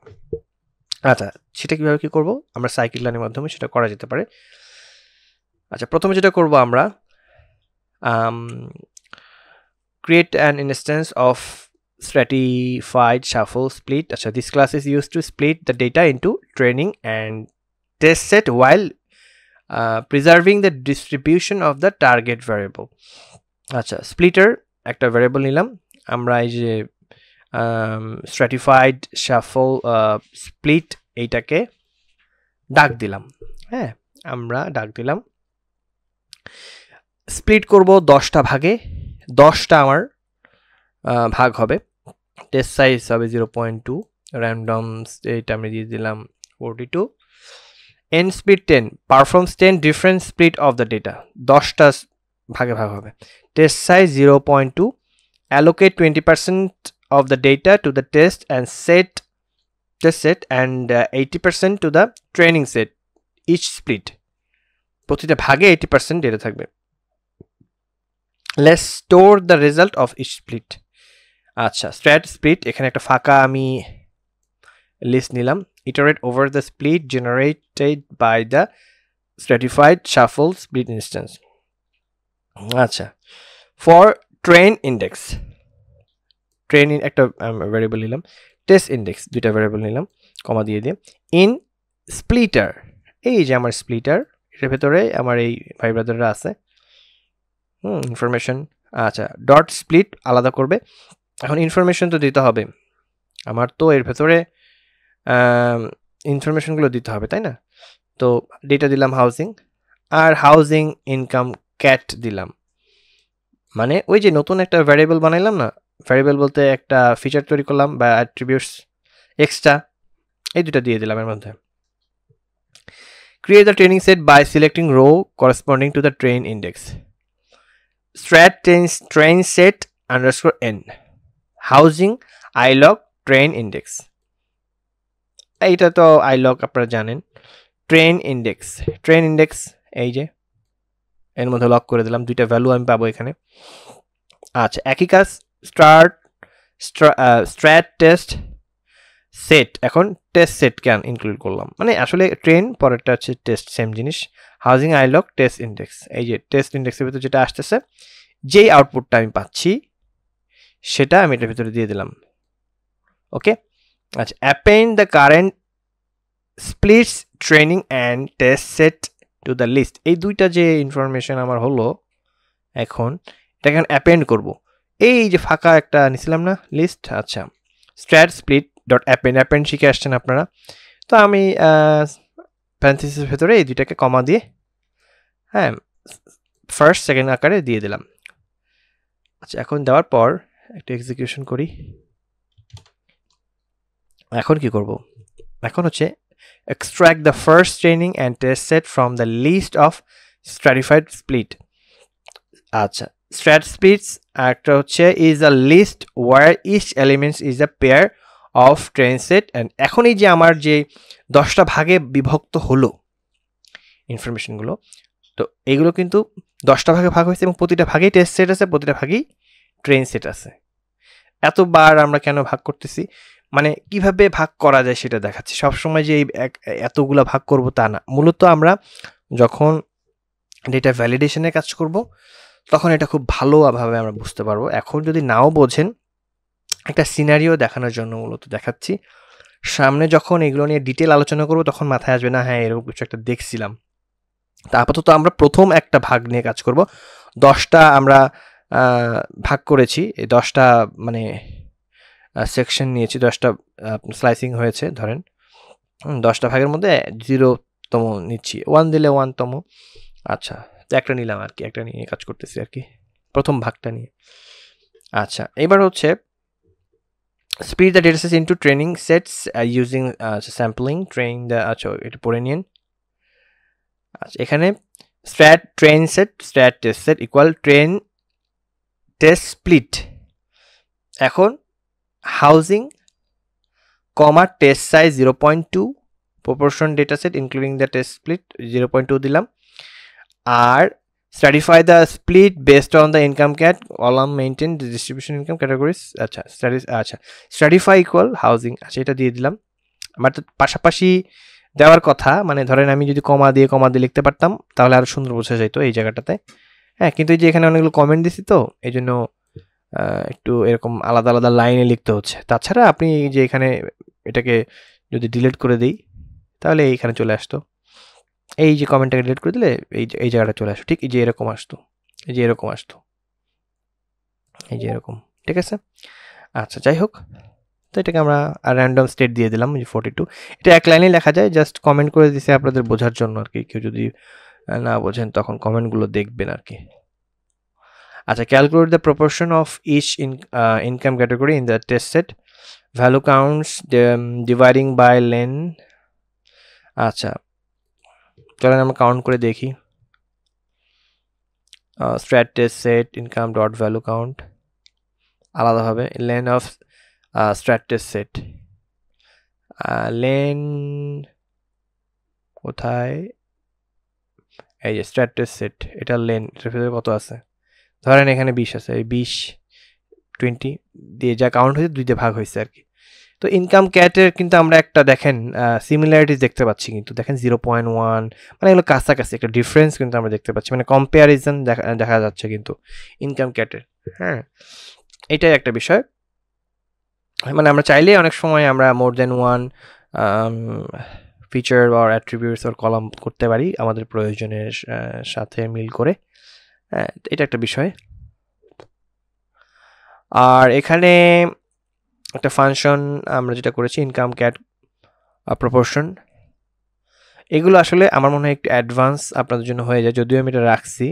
আচ্ছা সেটা কীভাবে কী করবো আমরা scikit-learn-এর মাধ্যমে সেটা করা যেতে পারে আচ্ছা প্রথমে যেটা করবো আমরা create an instance of stratified shuffle split this class is used to split the data into training and test set while preserving the distribution of the target variable splitter একটা variable নিলাম আমরা এই যে stratified shuffle split এইটাকে ডাক দিলাম হ্যাঁ আমরা ডাক দিলাম স্প্লিট করব 10টা ভাগে 10টা আমার ভাগ হবে টেস্ট সাইজ হবে 0.2 র্যান্ডম এটা আমি দিয়ে দিলাম 42 N split 10 performs 10 different split of the data 10টা ভাগে ভাগ হবে test size 0.2 allocate 20% of the data to the test set and 80% to the training set each split প্রতিটা ভাগে 80% ডেটা থাকবে। Let's store the result of each split. আচ্ছা, strat split, এখানে একটা ফাঁকা আমি লিস্ট নিলাম। Iterate over the split generated by the stratified shuffle split instance. আচ্ছা, ফর ট্রেন ইন্ডেক্স, ট্রেন একটা ভ্যারিয়েবল নিলাম, টেস্ট ইন্ডেক্স দুইটা ভ্যারিয়েবল নিলাম, কমা দিয়ে ইন স্প্লিটার, এই যে আমার স্প্লিটার, এর ভেতরে আমার এই ভাই ব্রাদাররা আছে, ইনফরমেশন। আচ্ছা, ডট স্প্লিট আলাদা করবে। এখন ইনফরমেশন তো দিতে হবে, আমার তো এর ভেতরে ইনফরমেশনগুলো দিতে হবে, তাই না? তো ডেটা দিলাম হাউজিং, আর হাউজিং ইনকাম ক্যাট দিলাম। মানে ওই যে নতুন একটা ভ্যারিয়েবল বানাইলাম না, ভ্যারিয়েবল বলতে একটা ফিচার তৈরি করলাম বা অ্যাট্রিবিউটস এক্সট্রা, এই দুটো দিয়ে দিলাম এর মধ্যে। Create the training set by selecting row corresponding to the train index. Strat train set underscore n, housing iloc train index, এইটা তো আইলগ আপনারা জানেন। ট্রেন ইন্ডেক্স এই যে এর মধ্যে লক করে দিলাম, দুইটা ভ্যালু আমি পাবো এখানে। আচ্ছা, একই কাজ স্ট্র্যাট টেস্ট সেট, এখন টেস্ট সেট কেন ইনক্লুড করলাম, মানে আসলে ট্রেন পরেরটা হচ্ছে টেস্ট, সেম জিনিস। হাউজিং আইলগ টেস্ট ইন্ডেক্স, এই যে টেস্ট ইন্ডেক্সের ভিতরে যেটা আসতেছে, যেই আউটপুটটা আমি পাচ্ছি সেটা আমি এটার ভিতরে দিয়ে দিলাম। ওকে, আচ্ছা, append the current splits training and test set to the list, এই দুইটা যে ইনফরমেশন আমার হলো, এখন এটাকে অ্যাপেন্ড করব। এই যে ফাঁকা একটা নিছিলাম না লিস্ট, আচ্ছা, স্ট্র্যাট স্প্লিট ডট অ্যাপেন্ড শিখে আসছেন আপনারা, তো আমি প্যারেনথেসিসের ভেতরে এই দুইটাকে কমা দিয়ে, হ্যাঁ, ফার্স্ট সেকেন্ড আকারে দিয়ে দিলাম। আচ্ছা, এখন দেওয়ার পর একটা এক্সিকিউশন করি। এখন কি করব, এখন হচ্ছে extract the first training and test set from the list of stratified split. আচ্ছা, strat splits একটা হচ্ছে is a list where each element is a pair of train set, and এখন এই যে আমার যে 10টা ভাগে বিভক্ত হলো ইনফরমেশনগুলো, তো এগুলো কিন্তু 10টা ভাগে ভাগ হয়েছে এবং প্রতিটা ভাগেই টেস্ট সেট আছে, প্রতিটা ভাগেই ট্রেন সেট আছে। এতবার আমরা কেন ভাগ করতেছি, মানে কিভাবে ভাগ করা যায় সেটা দেখাচ্ছি। সবসময় যে এতগুলা ভাগ করব তা না, মূলত আমরা যখন ডেটা ভ্যালিডেশনের কাজ করব তখন এটা খুব ভালোভাবে আমরা বুঝতে পারবো। এখন যদি নাও বোঝেন, একটা সিনারিও দেখানোর জন্য মূলত দেখাচ্ছি। সামনে যখন এগুলো নিয়ে ডিটেল আলোচনা করবো তখন মাথায় আসবে, না হ্যাঁ এরকম কিছু একটা দেখছিলাম। তা আপাতত আমরা প্রথম একটা ভাগ নিয়ে কাজ করব। 10টা আমরা ভাগ করেছি, এই 10টা মানে সেকশন নিয়েছি, 10টা স্লাইসিং হয়েছে, ধরেন 10টা ভাগের মধ্যে 0তম নিচ্ছি, 1 দিলে 1তম। আচ্ছা, তো একটা নিলাম আর কি, একটা নিয়ে কাজ করতেছি আর কি, প্রথম ভাগটা নিয়ে। আচ্ছা, এবার হচ্ছে split the datasets into training sets using sampling, train the, আচ্ছা এটা পড়ে নিন। আচ্ছা, এখানে strat train set strat test set equal train test split, এখন housing comma test size 0.2 proportion dataset including the test split 0.2 দিলাম, আর stratify the split based on the income cat column maintain the distribution income categories। আচ্ছা, stratify equal housing, আচ্ছা এটা দিয়ে দিলাম। আমার তো পাশাপাশি দেওয়ার কথা, মানে ধরেন আমি যদি কমা দিয়ে লিখতে পারতাম তাহলে আরো সুন্দর বোঝা যেত এই জায়গাটাতে, হ্যাঁ, কিন্তু এই যে এখানে অনেকগুলো কমেন্ট দিছি তো এই জন্য একটু এরকম আলাদা আলাদা লাইনে লিখতে হচ্ছে। তাছাড়া আপনি যে এখানে এটাকে যদি ডিলিট করে দিই তাহলে এইখানে চলে আসতো, এই যে কমেন্টটাকে ডিলিট করে দিলে এই জায়গাটা চলে আসতো, ঠিক এই যে এরকম আসতো, এই যে এরকম আসতো, এই যে এরকম, ঠিক আছে। আচ্ছা, যাই হোক, তো এটাকে আমরা র্যান্ডম স্টেট দিয়ে দিলাম, যে 42, এটা এক লাইনে লেখা যায়, জাস্ট কমেন্ট করে দিছি আপনাদের বোঝার জন্য আর কি, কেউ যদি না বোঝেন তখন কমেন্টগুলো দেখবেন আর কি। আচ্ছা, calculate the proportion of each income category in the test set, value counts dividing by len. আচ্ছা, চলেন আমরা কাউন্ট করে দেখি। Strat test set income dot value count আলাদাভাবে, len of strat test set, len কোথায়, এই যে স্ট্যাট টেস্ট সেট, এটার লেন এটার ভিতরে কত আছে, ধরেন এখানে 20 আছে, এই 20 20 দিয়ে যা কাউন্ট হয়েছে 2 দিয়ে ভাগ হয়েছে আর কি। তো ইনকাম ক্যাটের কিন্তু আমরা একটা দেখেন সিমিলারিটিস দেখতে পাচ্ছি, কিন্তু দেখেন 0.1, মানে এগুলো কাছাকাছি একটা ডিফারেন্স কিন্তু আমরা দেখতে পাচ্ছি, মানে কম্পারিজন দেখা যাচ্ছে কিন্তু ইনকাম ক্যাটের। হ্যাঁ, এটাই একটা বিষয়, মানে আমরা চাইলেই অনেক সময় আমরা মোর দেন ওয়ান ফিচার বা অ্যাট্রিবিউটস আর কলাম করতে পারি আমাদের প্রয়োজনের সাথে মিল করে। হ্যাঁ, এটা একটা বিষয়। আর এখানে একটা ফাংশন আমরা যেটা করেছি ইনকাম ক্যাট প্রপোর্শন, এগুলো আসলে আমার মনে হয় একটু অ্যাডভান্স আপনাদের জন্য হয়ে যায়, যদিও আমি এটা রাখছি।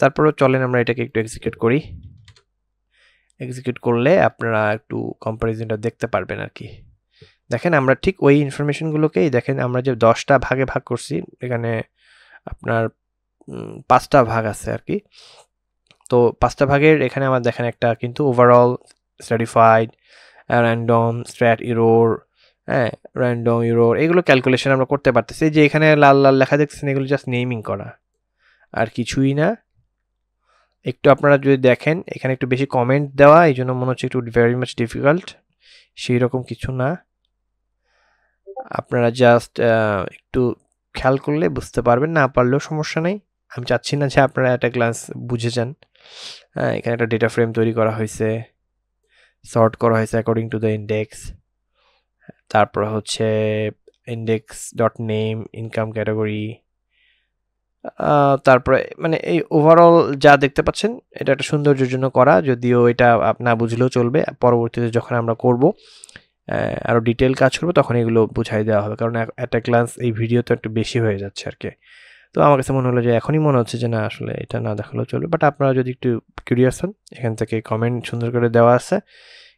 তারপরেও চলেন আমরা এটাকে একটু এক্সিকিউট করি। এক্সিকিউট করলে আপনারা একটু কম্পারিজনটা দেখতে পারবেন আর কি। দেখেন আমরা ঠিক ওই ইনফরমেশনগুলোকেই দেখেন, আমরা যে 10টা ভাগে ভাগ করছি, এখানে আপনার 5টা ভাগ আছে আর কি। তো 5টা ভাগের এখানে আমার দেখেন একটা কিন্তু ওভারঅল, স্ট্র্যাটিফাইড, র্যান্ডম, স্ট্র্যাট ইরোর, হ্যাঁ র্যান্ডম ইরোর, এগুলো ক্যালকুলেশন আমরা করতে পারতেছি। যে এখানে লাল লাল লেখা দেখতেছেন এগুলো জাস্ট নেমিং করা, আর কিছুই না। একটু আপনারা যদি দেখেন এখানে একটু বেশি কমেন্ট দেওয়া, এই জন্য মনে হচ্ছে একটু ভেরি মাচ ডিফিকাল্ট, সেই রকম কিছু না। আপনারা জাস্ট একটু খেয়াল করলে বুঝতে পারবেন, না পারলেও সমস্যা নেই। আমি চাচ্ছি না যে আপনারা একটা গ্লান্স বুঝে যান। হ্যাঁ, এখানে একটা ডেটা ফ্রেম তৈরি করা হয়েছে, সর্ট করা হয়েছে অ্যাকর্ডিং টু দ্য ইন্ডেক্স, তারপর হচ্ছে index dot name, income category, তারপরে মানে এই ওভারঅল যা দেখতে পাচ্ছেন এটা একটা সৌন্দর্যের জন্য করা, যদিও এটা না বুঝলেও চলবে, পরবর্তীতে যখন আমরা করব আরও ডিটেল কাজ করবো তখন এগুলো বুঝাই দেওয়া হবে, কারণ একটা ক্লাস এই ভিডিও তো একটু বেশি হয়ে যাচ্ছে আর কি। তো আমার কাছে মনে হলো যে এখনই মনে হচ্ছে যে না আসলে এটা না দেখালেও চলবে, বাট আপনারা যদি একটু কিউরিয়াস হন এখান থেকে কমেন্ট সুন্দর করে দেওয়া আছে,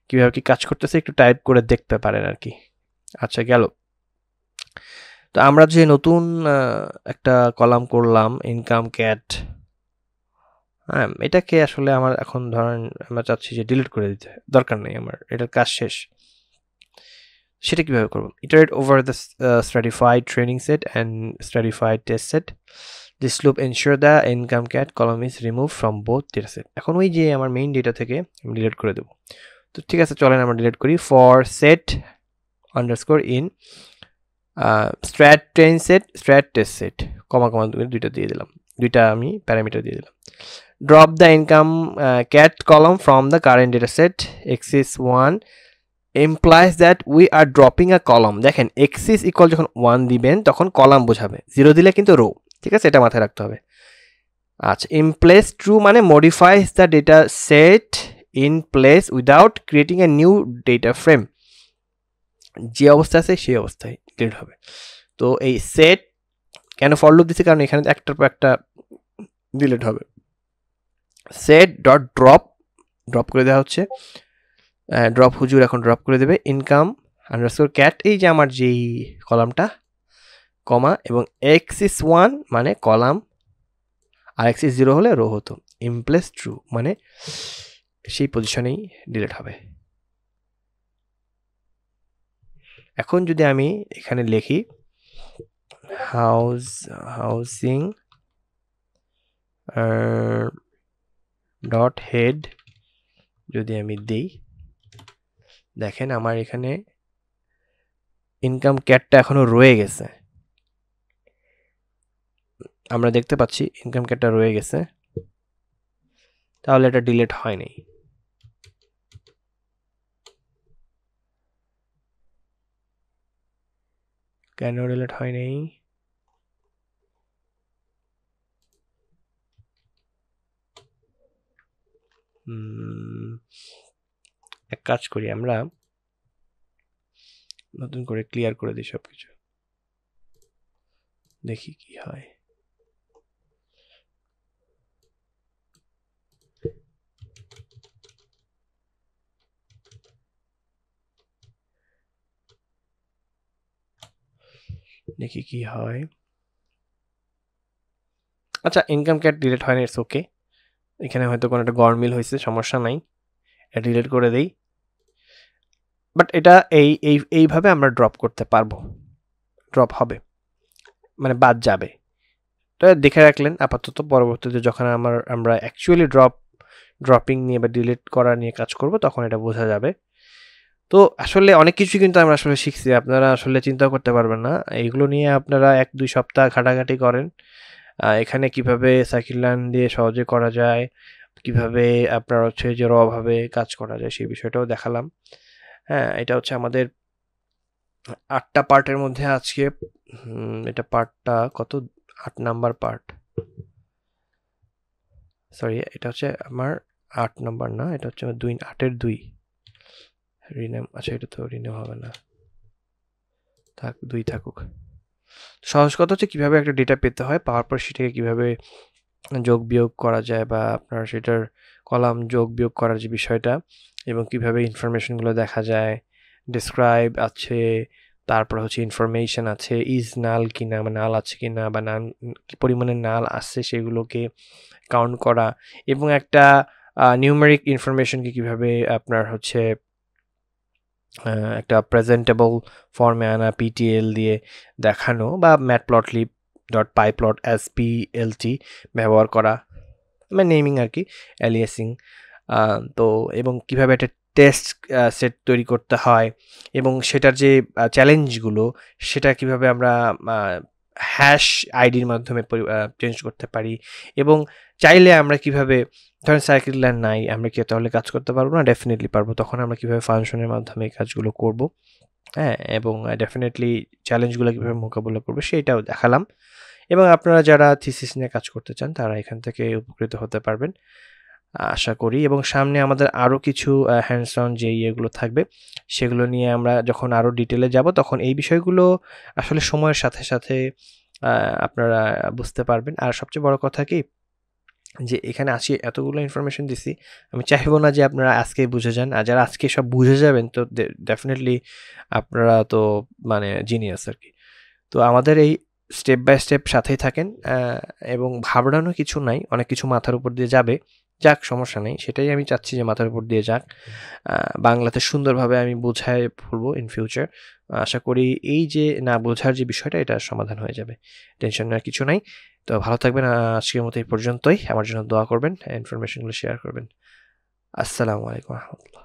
কীভাবে কি কাজ করতেছে একটু টাইপ করে দেখতে পারেন আর কি। আচ্ছা গেল। তো আমরা যে নতুন একটা কলাম করলাম ইনকাম ক্যাট, হ্যাঁ এটাকে আসলে আমার এখন ধরেন আমরা চাচ্ছি যে ডিলিট করে দিতে, দরকার নেই, আমার এটার কাজ শেষ। সেটা কিভাবে করব? Iterate over the stratified training set and stratified test set, this loop ensure the income cat column is remove from both data set. এখন ওই যে আমার মেইন ডেটা থেকে আমি ডিলিট করে দেবো। তো ঠিক আছে চলেন আমরা ডিলিট করি। For set underscore in strat train set strat test set, comma comma দুইটা দিয়ে দিলাম, দুইটা আমি প্যারামিটার দিয়ে দিলাম। Drop the income cat column from the current data set, axis 1 implies that we are dropping a column। দেখেন axis equal যখন 1 দিবেন তখন কলাম বোঝাবে, 0 দিলে কিন্তু রো, ঠিক আছে, এটা মাথায় রাখতে হবে। আচ্ছা, in place true মানে modifies the data set in place without creating a new data frame, যে অবস্থা আছে সেই অবস্থায় ডিলিট হবে। তো এই সেট কেন ফর লুপ দিচ্ছে, কারণ এখানে একটার পর একটা ডিলিট হবে। সেট ডট ড্রপ, ড্রপ করে দেওয়া হচ্ছে, ড্রপ হুজুর এখন ড্রপ করে দেবে ইনকাম আন্ডারস্কোর ক্যাট, এই যে আমার যেই কলামটা, কমা এবং এক্সিস 1 মানে কলাম, আর এক্সিস 0 হলে রো হতো, ইমপ্লেস ট্রু মানে সেই পজিশনেই ডিলিট হবে। এখন যদি আমি এখানে লিখি হাউজিং ডট হেড, যদি আমি দিই, দেখেন আমার এখানে ইনকাম ক্যাটটা এখনো রয়ে গেছে, আমরা দেখতে পাচ্ছি ইনকাম ক্যাটটা রয়ে গেছে, তাহলে এটা ডিলিট হয়নি। কেন ডিলিট হয়নি? এক কাজ করি, আমরা নতুন করে ক্লিয়ার করে দিই সবকিছু, দেখি কি হয়। দেখি কি হয়। আচ্ছা, ইনকাম ক্যাট ডিলিট হয় না, ইটস ওকে, এখানে হয়তো কোনো একটা গরমিল হয়েছে, সমস্যা নাই, এটা ডিলিট করে দেই। বাট এটা এইভাবে আমরা ড্রপ করতে পারবো, ড্রপ হবে মানে বাদ যাবে, তো দেখে রাখলেন আপাতত, পরবর্তীতে যখন আমরা অ্যাকচুয়ালি ড্রপিং নিয়ে বা ডিলিট করা নিয়ে কাজ করব তখন এটা বোঝা যাবে। তো আসলে অনেক কিছু কিন্তু আমরা আসলে শিখছি, আপনারা আসলে চিন্তা করতে পারবেন না। এইগুলো নিয়ে আপনারা 1-2 সপ্তাহ ঘাটাঘাটি করেন। এখানে কিভাবে সাইকেল লার্ন দিয়ে সহজে করা যায়, কিভাবে আপনার হচ্ছে যে ভাবে কাজ করা যায় সেই বিষয়টাও দেখালাম। হ্যাঁ, এটা হচ্ছে আমাদের 8টা পার্টের মধ্যে আজকে এটা পার্টটা কত, 8 নাম্বার পার্ট, সরি এটা হচ্ছে আমার 8 নাম্বার না, এটা হচ্ছে আমার 8-এর 2 রিনেম। আচ্ছা, এটা তো রিনেম হবে না, থাক 2 থাকুক। সহজ কথা হচ্ছে কিভাবে একটা ডেটা পেতে হয়, পাওয়ার পর সেটাকে কিভাবে যোগ বিয়োগ করা যায় বা আপনার সেটার কলাম যোগ বিয়োগ করার যে বিষয়টা, এবং কিভাবে ইনফরমেশনগুলো দেখা যায়, ডেসক্রাইব আছে, তারপর হচ্ছে ইনফরমেশন আছে, ইজ নাল কিনা বা নাল আছে কিনা বা নাল কি পরিমাণে নাল আসছে সেগুলোকে কাউন্ট করা, এবং একটা নিউমেরিক ইনফরমেশনকে কিভাবে আপনার হচ্ছে একটা প্রেজেন্টেবল ফর্মে আনা, পিটিএল দিয়ে দেখানো বা matplotlib.pyplot.splt ব্যবহার করা, মানে নেমিং আর কি, অ্যালিয়াসিং। তো এবং কিভাবে একটা টেস্ট সেট তৈরি করতে হয়, এবং সেটার যে চ্যালেঞ্জগুলো সেটা কিভাবে আমরা হ্যাশ আইডির মাধ্যমে চেঞ্জ করতে পারি, এবং চাইলে আমরা কিভাবে, ধরেন সার্কিট লাইন নাই, আমরা কি তাহলে কাজ করতে পারবো না? ডেফিনেটলি পারবো। তখন আমরা কিভাবে ফাংশনের মাধ্যমে এই কাজগুলো করব, হ্যাঁ, এবং ডেফিনেটলি চ্যালেঞ্জগুলো কিভাবে মোকাবিলা করবো সেইটাও দেখালাম। এবং আপনারা যারা থিসিস নিয়ে কাজ করতে চান তারা এখান থেকে উপকৃত হতে পারবেন আশা করি। এবং সামনে আমাদের আরও কিছু হ্যান্ডস অন যে ইয়েগুলো থাকবে সেগুলো নিয়ে আমরা যখন আরও ডিটেলে যাব তখন এই বিষয়গুলো আসলে সময়ের সাথে সাথে আপনারা বুঝতে পারবেন। আর সবচেয়ে বড় কথা কি, যে এখানে আসি এতগুলো ইনফরমেশন দিছি, আমি চাইবো না যে আপনারা আজকেই বুঝে যান। আর যারা আজকে সব বুঝে যাবেন তো ডেফিনেটলি আপনারা তো মানে জিনিয়াস আর কি। তো আমাদের এই স্টেপ বাই স্টেপ সাথেই থাকেন, এবং ঘাবড়ানো কিছু নাই, অনেক কিছু মাথার উপর দিয়ে যাবে, যাক সমস্যা নেই, সেটাই আমি চাচ্ছি যে মাথার উপর দিয়ে যাক। বাংলাতে সুন্দরভাবে আমি বোঝায় বলবো ইন ফিউচার। আশা করি এই যে না বোঝার যে বিষয়টা এটা সমাধান হয়ে যাবে, টেনশন নেওয়ার কিছু নাই। তো ভালো থাকবেন, আজকের মতো এই পর্যন্তই। আমার জন্য দোয়া করবেন, ইনফরমেশনগুলো শেয়ার করবেন। আসসালামু আলাইকুম রহমতুল্লাহ।